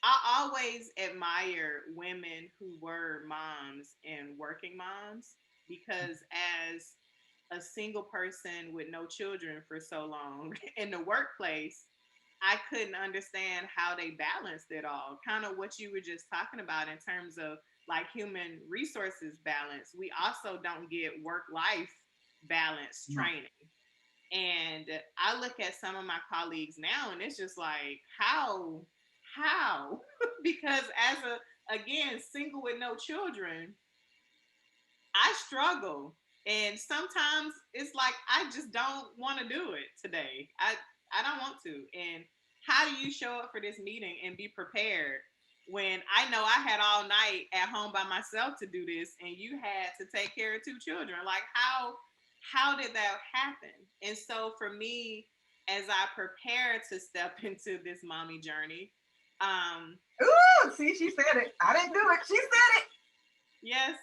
I always admire women who were moms and working moms, because as a single person with no children for so long in the workplace, I couldn't understand how they balanced it all. Kind of what you were just talking about in terms of like human resources balance. We also don't get work-life balance training. And I look at some of my colleagues now and it's just like, how? Because as again, single with no children, I struggle. And sometimes it's like, I just don't want to do it today. I don't want to. And how do you show up for this meeting and be prepared when I know I had all night at home by myself to do this and you had to take care of two children? Like, how did that happen? And so for me, as I prepare to step into this mommy journey, ooh, see, she said it. I didn't do it. She said it. Yes.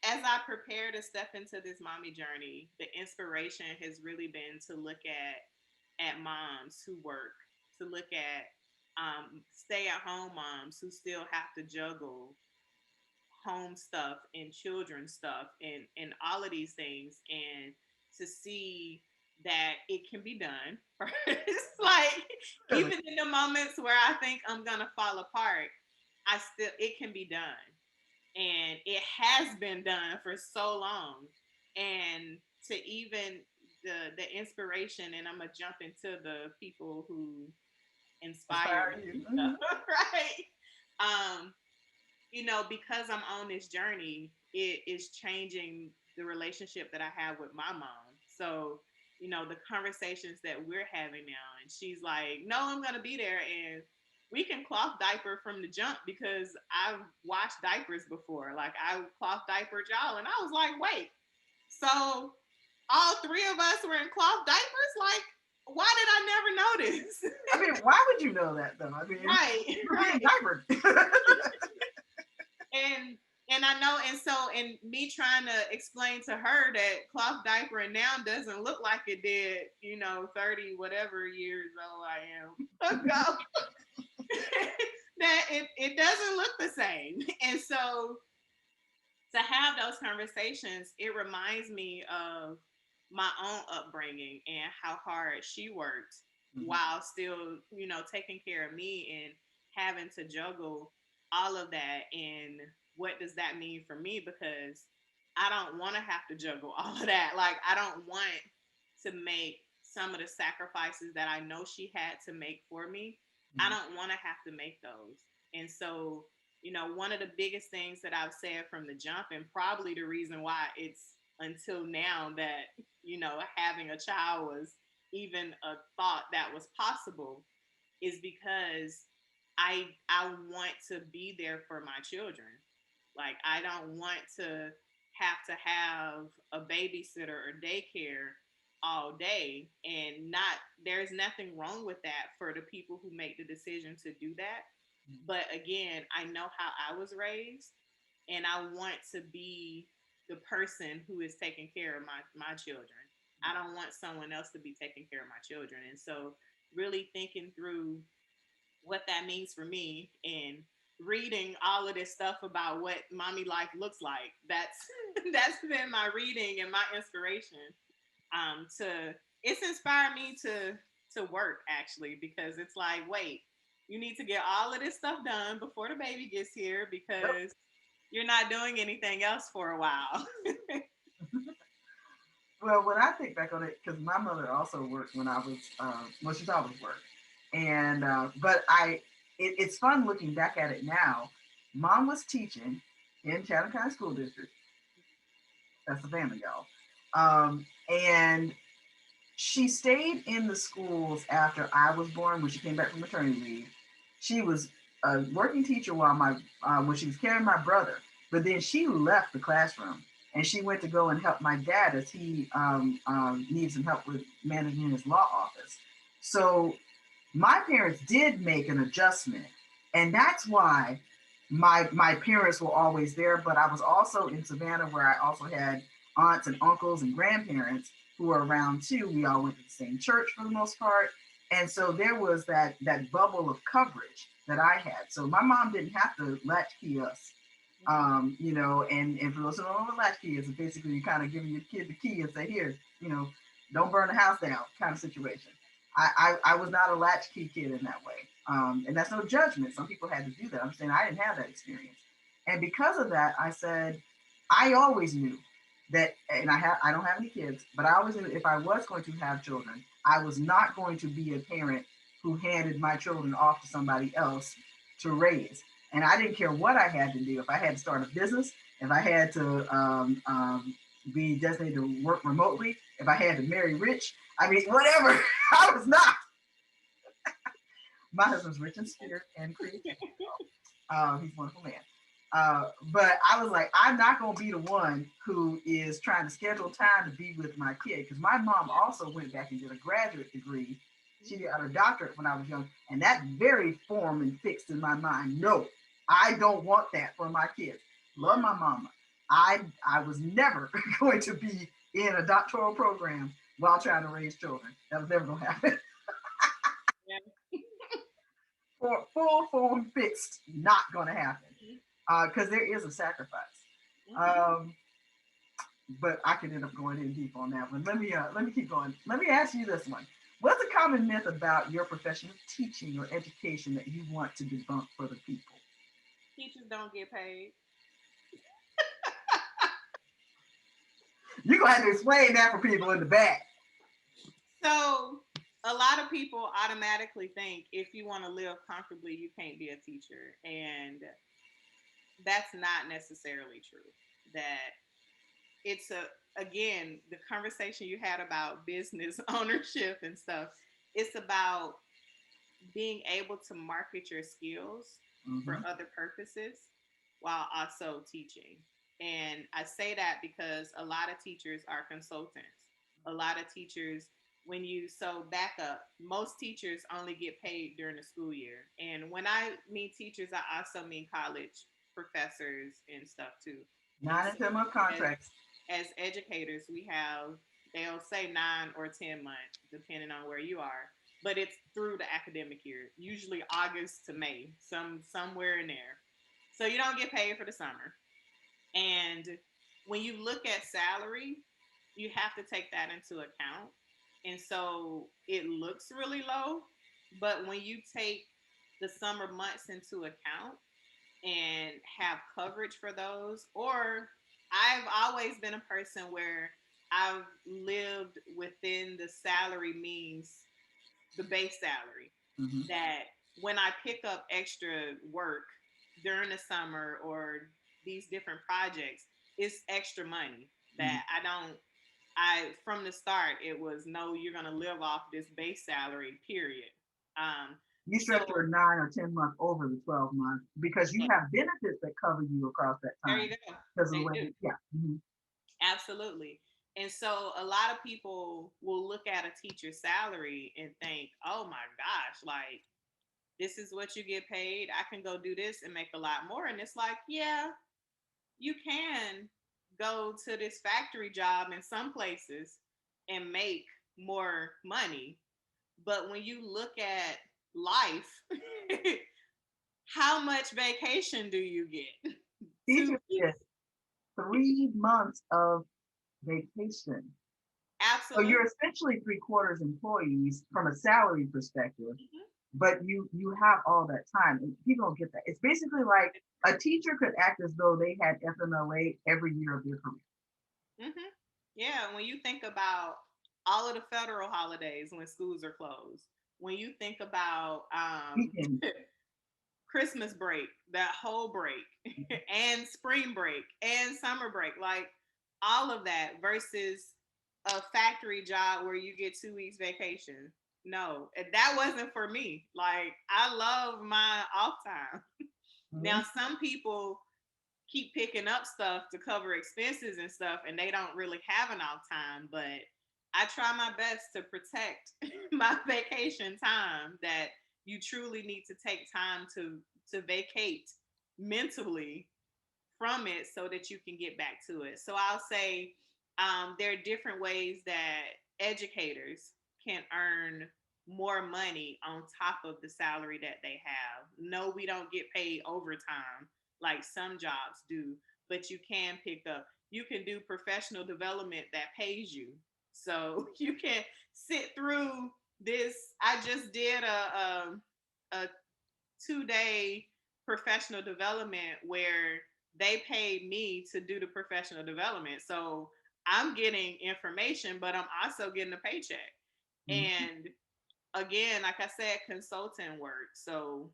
As I prepare to step into this mommy journey, the inspiration has really been to look at moms who work, to look at stay-at-home moms who still have to juggle home stuff and children stuff and all of these things, and to see that it can be done. It's like, even in the moments where I think I'm gonna fall apart, it can be done. And it has been done for so long. And to even the inspiration, and I'm gonna jump into the people who inspire me, right? Because I'm on this journey, it is changing the relationship that I have with my mom. So, the conversations that we're having now, and she's like, no, I'm gonna be there, and we can cloth diaper from the jump, because I've washed diapers before. Like, I cloth diapered y'all, and I was like, wait, so all three of us were in cloth diapers? Like, why did I never notice? I mean, why would you know that though? I mean, right. Diapered. and I know, and me trying to explain to her that cloth diapering now doesn't look like it did, 30 whatever years old I am ago. That it doesn't look the same. And so to have those conversations, it reminds me of my own upbringing and how hard she worked, while still, taking care of me and having to juggle all of that. And what does that mean for me? Because I don't want to have to juggle all of that. Like, I don't want to make some of the sacrifices that I know she had to make for me. I don't want to have to make those. And so, one of the biggest things that I've said from the jump, and probably the reason why it's until now that, having a child was even a thought that was possible, is because I want to be there for my children. Like, I don't want to have a babysitter or daycare all day, and not there's nothing wrong with that for the people who make the decision to do that. But again, I know how I was raised, and I want to be the person who is taking care of my children. I don't want someone else to be taking care of my children. And so really thinking through what that means for me, and reading all of this stuff about what mommy life looks like. That's been my reading and my inspiration. To It's inspired me to work, actually, because it's like, wait, you need to get all of this stuff done before the baby gets here, Yep. because you're not doing anything else for a while. Well, when I think back on it, because my mother also worked when I was, well, she's always worked, and but it's fun looking back at it now. Mom was teaching in Chatham County School District. That's the family, y'all. And she stayed in the schools after I was born. When she came back from maternity leave, she was a working teacher while when she was carrying my brother. But then she left the classroom and she went to go and help my dad as he needs some help with managing his law office. So my parents did make an adjustment, and that's why my parents were always there. But I was also in Savannah, where I also had aunts and uncles and grandparents who were around too. We all went to the same church for the most part, and so there was that bubble of coverage that I had. So my mom didn't have to latchkey us. And for those who don't know what latchkey is, basically you kind of giving your kid the key and say, here, don't burn the house down kind of situation. I was not a latchkey kid in that way. And that's no judgment. Some people had to do that. I'm saying I didn't have that experience. And because of that, I said, I always knew that, and I don't have any kids, but I always knew if I was going to have children, I was not going to be a parent who handed my children off to somebody else to raise. And I didn't care what I had to do. If I had to start a business, if I had to be designated to work remotely, if I had to marry rich, I mean, whatever. I was not. My husband's rich in spirit and creativity. He's a wonderful man. But I was like, I'm not going to be the one who is trying to schedule time to be with my kid. Because my mom also went back and did a graduate degree. She got her doctorate when I was young. And that very formed and fixed in my mind. No, I don't want that for my kids. Love my mama. I was never going to be in a doctoral program while trying to raise children. That was never going to happen. For full form fixed, not going to happen. Because there is a sacrifice. But I could end up going in deep on that one. Let me keep going. Let me ask you this one. What's a common myth about your profession of teaching or education that you want to debunk for the people? Teachers don't get paid. You're going to have to explain that for people in the back. So a lot of people automatically think if you want to live comfortably, you can't be a teacher. And that's not necessarily true. That it's again, the conversation you had about business ownership and stuff, it's about being able to market your skills for other purposes while also teaching. And I say that because a lot of teachers are consultants. A lot of teachers, so back up, most teachers only get paid during the school year. And when I mean teachers, I also mean college professors and stuff too. 9 and 10 month contracts. As educators, they'll say 9 or 10 months, depending on where you are. But it's through the academic year, usually August to May, somewhere in there. So you don't get paid for the summer. And when you look at salary, you have to take that into account. And so it looks really low, but when you take the summer months into account and have coverage for those, or I've always been a person where I've lived within the salary means, the base salary. Mm-hmm. That when I pick up extra work during the summer or these different projects, it's extra money that I from the start it was no, you're gonna live off this base salary, period. You So stretch your 9 or 10 months over the 12 months because you yeah, have benefits that cover you across that there time you go. because of the They way, do. yeah. Mm-hmm. Absolutely. And so a lot of people will look at a teacher's salary and think, oh my gosh, like this is what you get paid. I can go do this and make a lot more. And it's like, yeah, you can go to this factory job in some places and make more money. But when you look at life, how much vacation do you get? 2 Teachers get weeks? 3 months of vacation. So Absolutely. you're essentially 3/4 employees from a salary perspective, Mhm. but you have all that time. And people don't get that. It's basically like a teacher could act as though they had FMLA every year of their career. Mm-hmm. Yeah, when you think about all of the federal holidays when schools are closed, when you think about Weekend. Christmas break, that whole break, and spring break, and summer break, like all of that versus a factory job where you get 2 weeks vacation. No, that wasn't for me. Like, I love my off time. Mhm. Now, some people keep picking up stuff to cover expenses and stuff, and they don't really have an off time, but I try my best to protect my vacation time, that you truly need to take time to vacate mentally from it so that you can get back to it. So I'll say there are different ways that educators can earn more money on top of the salary that they have. No, we don't get paid overtime like some jobs do, but you can pick up, you can do professional development that pays you. So you can sit through this. I just did a 2 day professional development where they paid me to do the professional development. So I'm getting information, but I'm also getting a paycheck. Mhm. And again, like I said, consulting work. So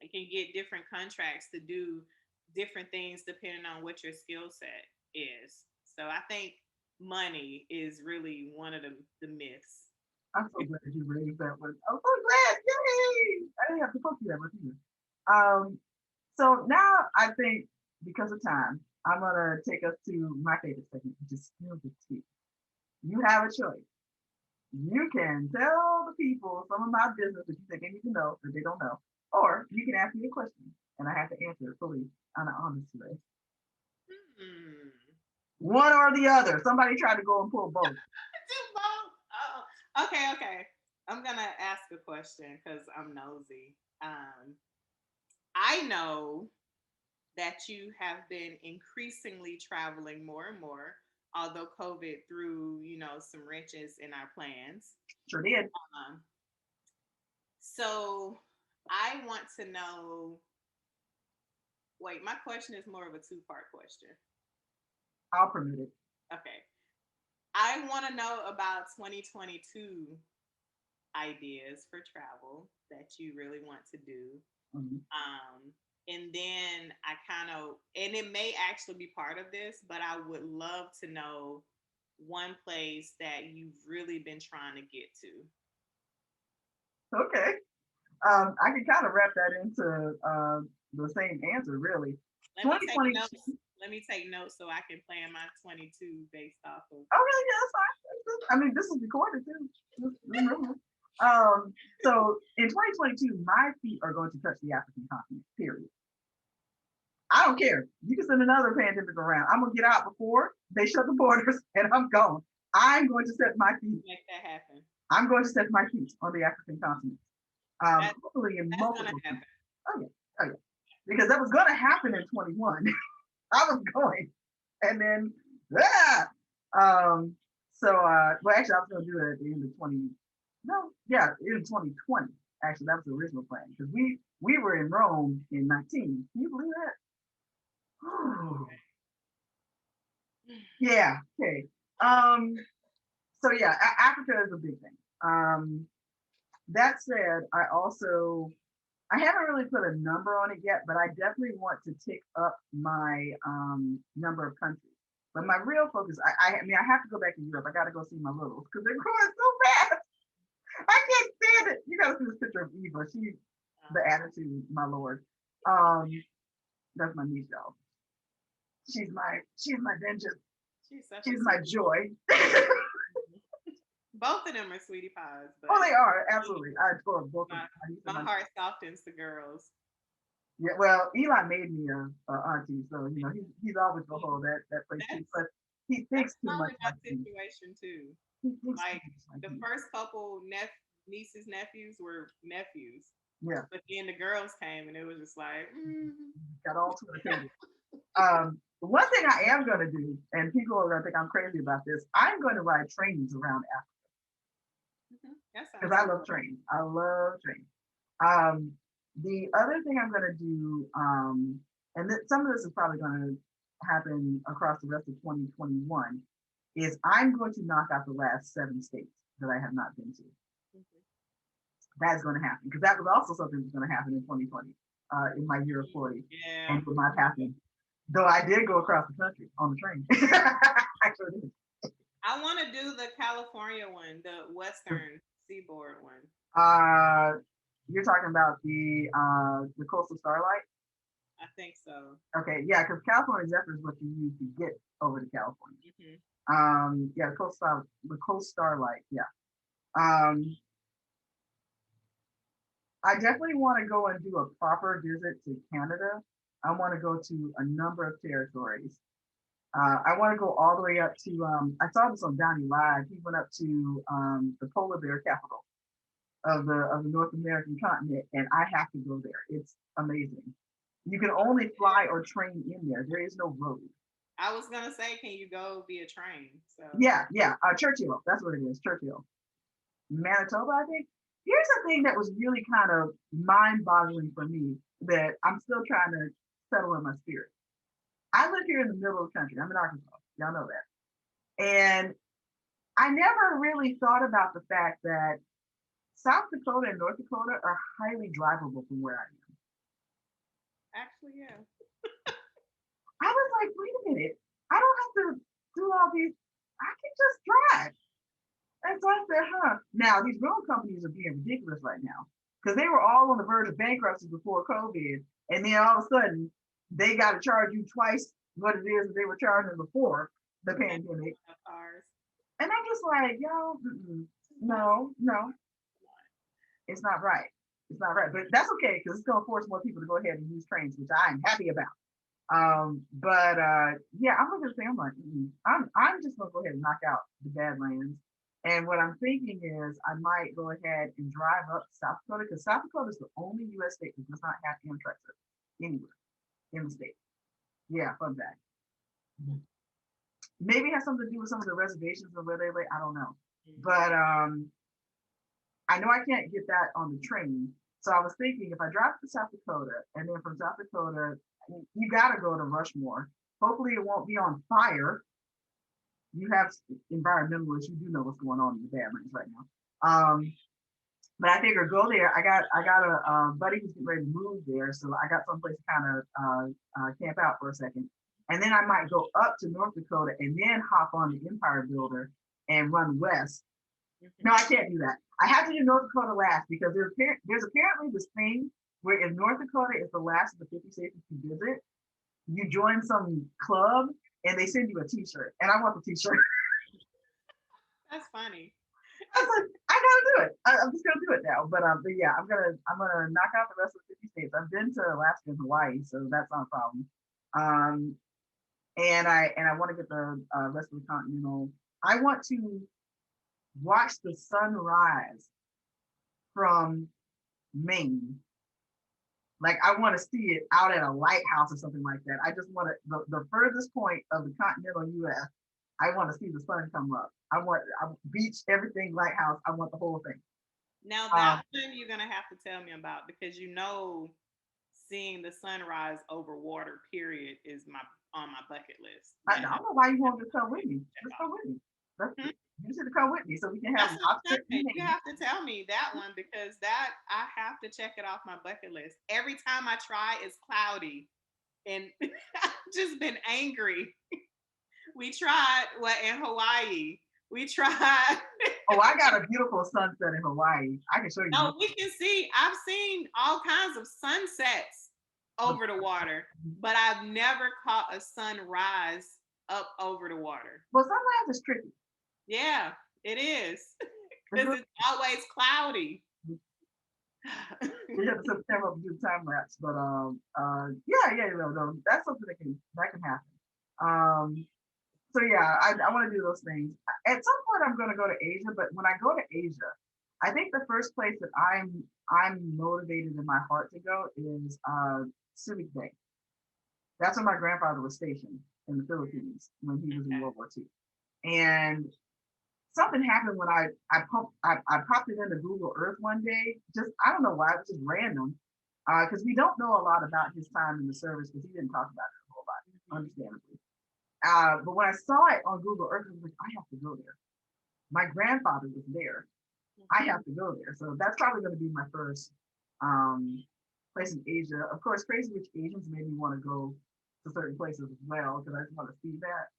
I can get different contracts to do different things depending on what your skill set is. So I think money is really one of the myths. I'm so glad you raised that one. I'm so glad. Yay! I didn't have to poke you that much either. Um, so now I think because of time, I'm gonna take us to my favorite segment, which is spill the tea. You have a choice. You can tell the people some of my business that you think they need to know that they don't know, or you can ask me a question and I have to answer it fully on an honest way. Hmm. One or the other. Somebody tried to go and pull both. Do both. Oh, okay, okay. I'm gonna ask a question because I'm nosy. I know that you have been increasingly traveling more and more, although COVID threw, some wrenches in our plans. Sure did. Um, so I want to know. Wait, my question is more of a two-part question. I'll permit it. Okay, I want to know about 2022 ideas for travel that you really want to do. Mhm. Um, and then and it may actually be part of this, but I would love to know one place that you've really been trying to get to. Okay. I can kind of wrap that into the same answer, really. Let me take 2022. notes. Let me take notes so I can plan my 22 based off of. Oh, really? Yeah, that's fine. I mean, this is recorded too. Um, so in 2022, my feet are going to touch the African continent, period. I don't care. You can send another pandemic around. I'm gonna get out before they shut the borders and I'm gone. I'm going to set my feet. Make that happen. I'm going to set my feet on the African continent. That, Hopefully in that's gonna multiple happen. countries. Oh yeah, oh yeah. Because that was gonna happen in 21. I was going. And then ah! Well actually I was gonna do it at the end of 20, no, yeah, in 2020. Actually, that was the original plan because we were in Rome in 19. Can you believe that? Yeah. Okay. Um, so yeah, Africa is a big thing. That said, I haven't really put a number on it yet, but I definitely want to tick up my number of countries. But my real focus, I mean, I have to go back to Europe. I got to go see my littles because they're growing so fast. I can't stand it. You got to see this picture of Eva. She's the attitude, my lord. Um, that's my niece, y'all. She's my vengeance. She's such a She's my sweetie. joy. Both of them are sweetie pies, Oh, but they are absolutely. I adore both of my, my niece and my my heart softens to girls. yeah. Well, Eli made me a auntie, so he's always gonna hold that place too. That's But he that's thinks too much probably my like me. situation too. He thinks too Like much like the me. first couple nieces nephews were nephews, Yeah, but then the girls came and it was just like, got all two of the table. One thing I am gonna do, and people are gonna think I'm crazy about this. I'm going to ride trains around Africa that sounds because I fun. love trains. I love trains. Um, the other thing I'm going to do, and some of this is probably going to happen across the rest of 2021, is I'm going to knock out the last 7 states that I have not been to. Mhm. That's going to happen because that was also something that's going to happen in 2020, in my year of 40, Yeah, and with my passing. Though I did go across the country on the train. Actually, I want to do the California one, the Western Seaboard one. uh, you're talking about the coastal starlight. I think so. Okay, yeah, because California Zephyr is what you use to get over to California. Hmm. Yeah, the Coast Starlight. Yeah. Um, I definitely want to go and do a proper visit to Canada. I want to go to a number of territories. I want to go all the way up to. I saw this on Donnie Live. He went up to the polar bear capital of the North American continent, and I have to go there. It's amazing. You can only fly or train in there. There is no road. I was gonna say, can you go via train? So Yeah, yeah. Churchill. That's what it is. Churchill. Manitoba, I think. Here's the thing that was really kind of mind-boggling for me that I'm still trying to settle in my spirit. I live here in the middle of the country. I'm in Arkansas. Y'all know that. And I never really thought about the fact that South Dakota and North Dakota are highly drivable from where I am. actually, yeah. I was like, wait a minute. I don't have to do all these. I can just drive. And so I said, huh. Now, these road companies are being ridiculous right now because they were all on the verge of bankruptcy before COVID. And then all of a sudden, they got to charge you twice what it is that they were charging before the pandemic. Ours. And I'm just like, yo, no, no, it's not right. It's not right. But that's okay because it's going to force more people to go ahead and use trains, which I'm happy about. But yeah, I'm gonna say I'm like, I'm just gonna go ahead and knock out the Badlands. And what I'm thinking is I might go ahead and drive up South Dakota because South Dakota is the only U.S. state that does not have Amtrak service anywhere in the state. Yeah, fun fact. Maybe it has something to do with some of the reservations or where they lay. I don't know. But I know I can't get that on the train. So I was thinking if I drive to South Dakota and then from South Dakota, you got to go to Rushmore. Hopefully it won't be on fire. You have environmentalists, you do know what's going on in the Badlands right now. But I figured go there. I got a buddy who's getting ready to move there, so I got someplace to kind of camp out for a second, and then I might go up to North Dakota and then hop on the Empire Builder and run west. No, I can't do that. I have to do North Dakota last because there's apparently this thing where if North Dakota is the last of the 50 states you visit, you join some club and they send you a T-shirt, and I want the T-shirt. That's funny. I was like, I gotta do it. I'm just gonna do it now. But yeah, I'm gonna knock out the rest of the 50 states. I've been to Alaska and Hawaii, so that's not a problem. Um, and I want to get the rest of the continental. I want to watch the sunrise from Maine. Like I want to see it out at a lighthouse or something like that. I just want to the furthest point of the continental U.S. I want to see the sun come up. I beach everything lighthouse. I want the whole thing. Now that one you're gonna have to tell me about because seeing the sunrise over water period is my on my bucket list. I don't know why you won't just come with me. Just come with me. You should come with me so we can have lobster. You have to tell me that one because that I have to check it off my bucket list. Every time I try, it's cloudy, and I've just been angry. We tried in Hawaii. We tried. Oh, I got a beautiful sunset in Hawaii. I can show you. No, we can see. I've seen all kinds of sunsets over the water, but I've never caught a sunrise up over the water. Well, sunrise is tricky. Yeah, it is. Because it's always cloudy. We have to set the camera up and do time lapse, but yeah, no, that's something that can happen. So yeah, I want to do those things. At some point, I'm going to go to Asia, but when I go to Asia, I think the first place that I'm motivated in my heart to go is Subic Bay. That's where my grandfather was stationed in the Philippines when he was in World War II. And something happened when I popped it into Google Earth one day. Just I don't know why, it was just random. Because we don't know a lot about his time in the service because he didn't talk about it a whole lot, understandably. But when I saw it on Google Earth, I was like, I have to go there. My grandfather was there. I have to go there. So that's probably going to be my first place in Asia. Of course, Crazy Rich Asians made me want to go to certain places as well because I just want to see that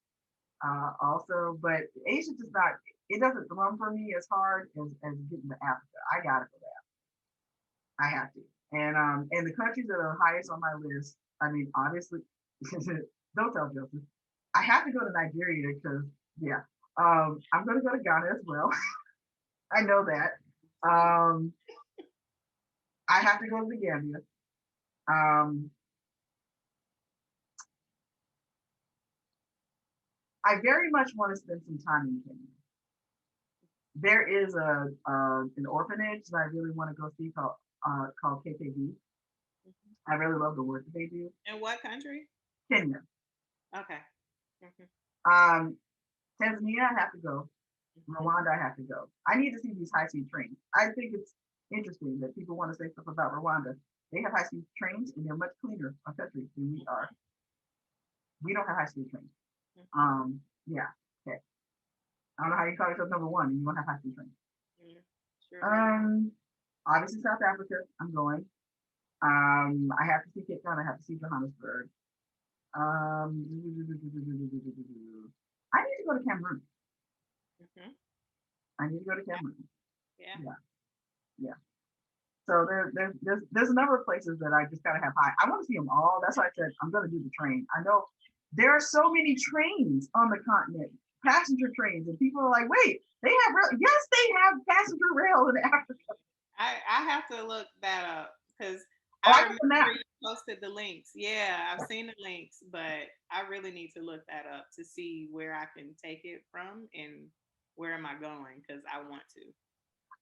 also. But Asia just not, it doesn't run for me as hard as getting to Africa. I got to go there. I have to. And the countries that are highest on my list, I mean, obviously, don't tell Joseph. I have to go to Nigeria because, yeah, I'm going to go to Ghana as well. I know that. I have to go to the Gambia. I very much want to spend some time in Kenya. There is an orphanage that I really want to go see called KKB. I really love the work that they do. In what country? Kenya. Okay. Tanzania, I have to go. Rwanda, I have to go. I need to see these high-speed trains. I think it's interesting that people want to say stuff about Rwanda. They have high-speed trains, and they're much cleaner a country than we are. We don't have high-speed trains. Yeah. Okay. I don't know how you call yourself number one and you don't have high-speed trains. Sure. Obviously South Africa, I'm going. I have to see Cape Town. I have to see Johannesburg. I need to go to Cameroon. I need to go to Cameroon. Yeah. So there's a number of places that I just gotta have high. I want to see them all. That's why I said I'm gonna do the train. I know there are so many trains on the continent, passenger trains, and people are like, wait, they have rail? Yes, they have passenger rail in Africa. I have to look that up because I remember you posted the links. Yeah, I've seen the links, but I really need to look that up to see where I can take it from and where am I going because I want to.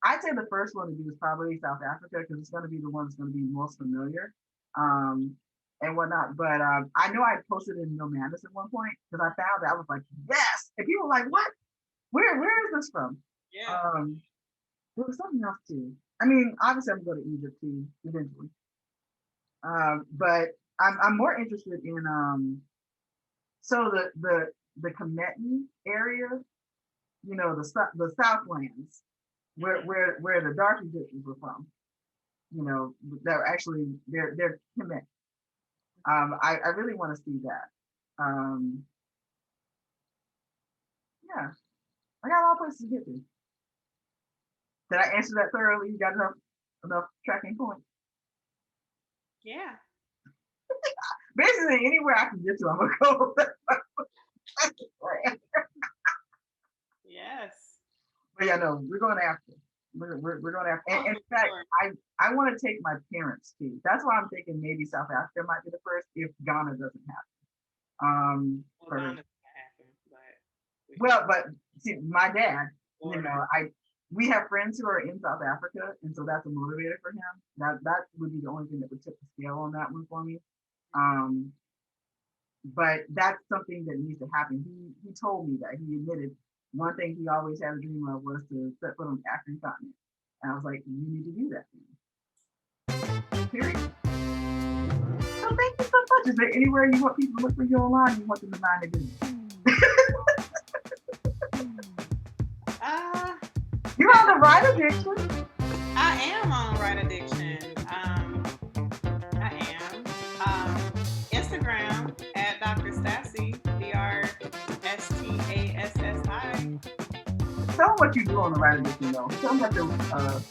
I'd say the first one to do is probably South Africa because it's going to be the one that's going to be most familiar and whatnot. But I know I posted in Nomandis at one point because I found that I was like, yes. And people were like, what? Where is this from? Yeah. There was something else too. I mean, obviously I'm going to go to Egypt too eventually. But I'm more interested in so the Kemetan area, you know, the Southlands. Where the dark Egyptians were from, you know, they're actually they're Kemet. I really want to see that. Yeah, I got a lot of places to get to. Did I answer that thoroughly? You got enough tracking points? Yeah. Basically, anywhere I can get to, I'm gonna go. Yes. But yeah, no, we're going after. We're going after. And in fact, I want to take my parents too. That's why I'm thinking maybe South Africa might be the first if Ghana doesn't happen. But see, my dad, you know, we have friends who are in South Africa, and so that's a motivator for him. That would be the only thing that would tip the scale on that one for me. But that's something that needs to happen. He told me that. He admitted one thing he always had a dream of was to set foot on the African continent. And I was like, you need to do that. Period. So thank you so much. Is there anywhere you want people to look for you online? You want them to find it? You're on the right addiction. I am on right addiction. I am. Instagram at DrStassi, DrStassi. Tell them what you do on the right addiction, though. Tell them what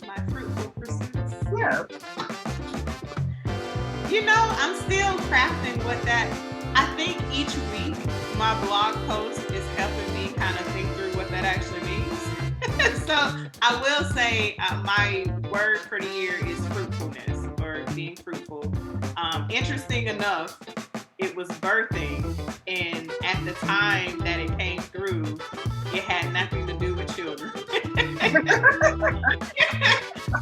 my fruitful pursuits. Yeah. You know, I'm still crafting what that. I think each week my blog post is helping me kind of think through what that actually means. So I will say my word for the year is fruitfulness, or being fruitful. Interesting enough, it was birthing, and at the time that it came through, it had nothing to do with children.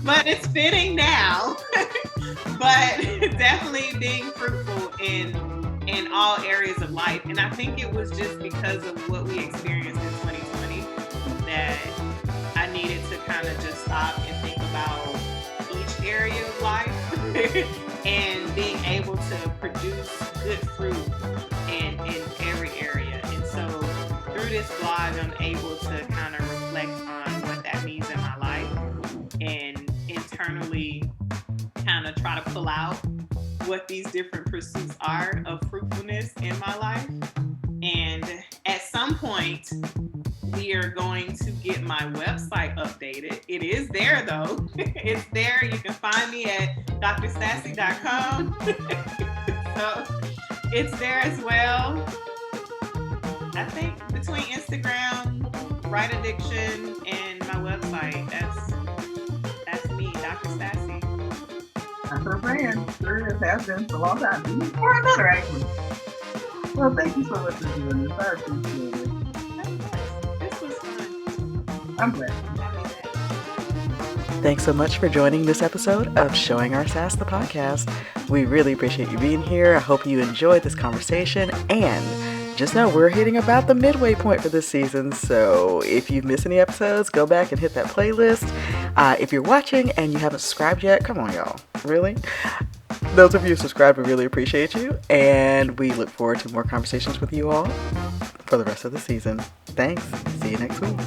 But it's fitting now. But definitely being fruitful in all areas of life. And I think it was just because of what we experienced in 2020 that I needed to kind of just stop and think about each area of life and being able to produce good fruit in every area. And so through this blog, I'm able to kind of reflect on what that means in my life and internally kind of try to pull out what these different pursuits are of fruitfulness in my life. And at some point, we are going to get my website updated. It is there though. It's there. You can find me at DrStassi.com. So it's there as well. I think between Instagram, Right Addiction, and my website, that's me, DrStassi. That's her brand. Sure is. Has been for a long time. Or another, actually. Well, thank you so much for doing this. I appreciate it. This was fun. I'm glad. Thanks so much for joining this episode of Showing Our Sass, the podcast. We really appreciate you being here. I hope you enjoyed this conversation, and just know we're hitting about the midway point for this season, so if you've missed any episodes, go back and hit that playlist. If you're watching and you haven't subscribed yet, come on, y'all. Really? Those of you who subscribed, we really appreciate you, and we look forward to more conversations with you all for the rest of the season. Thanks. See you next week.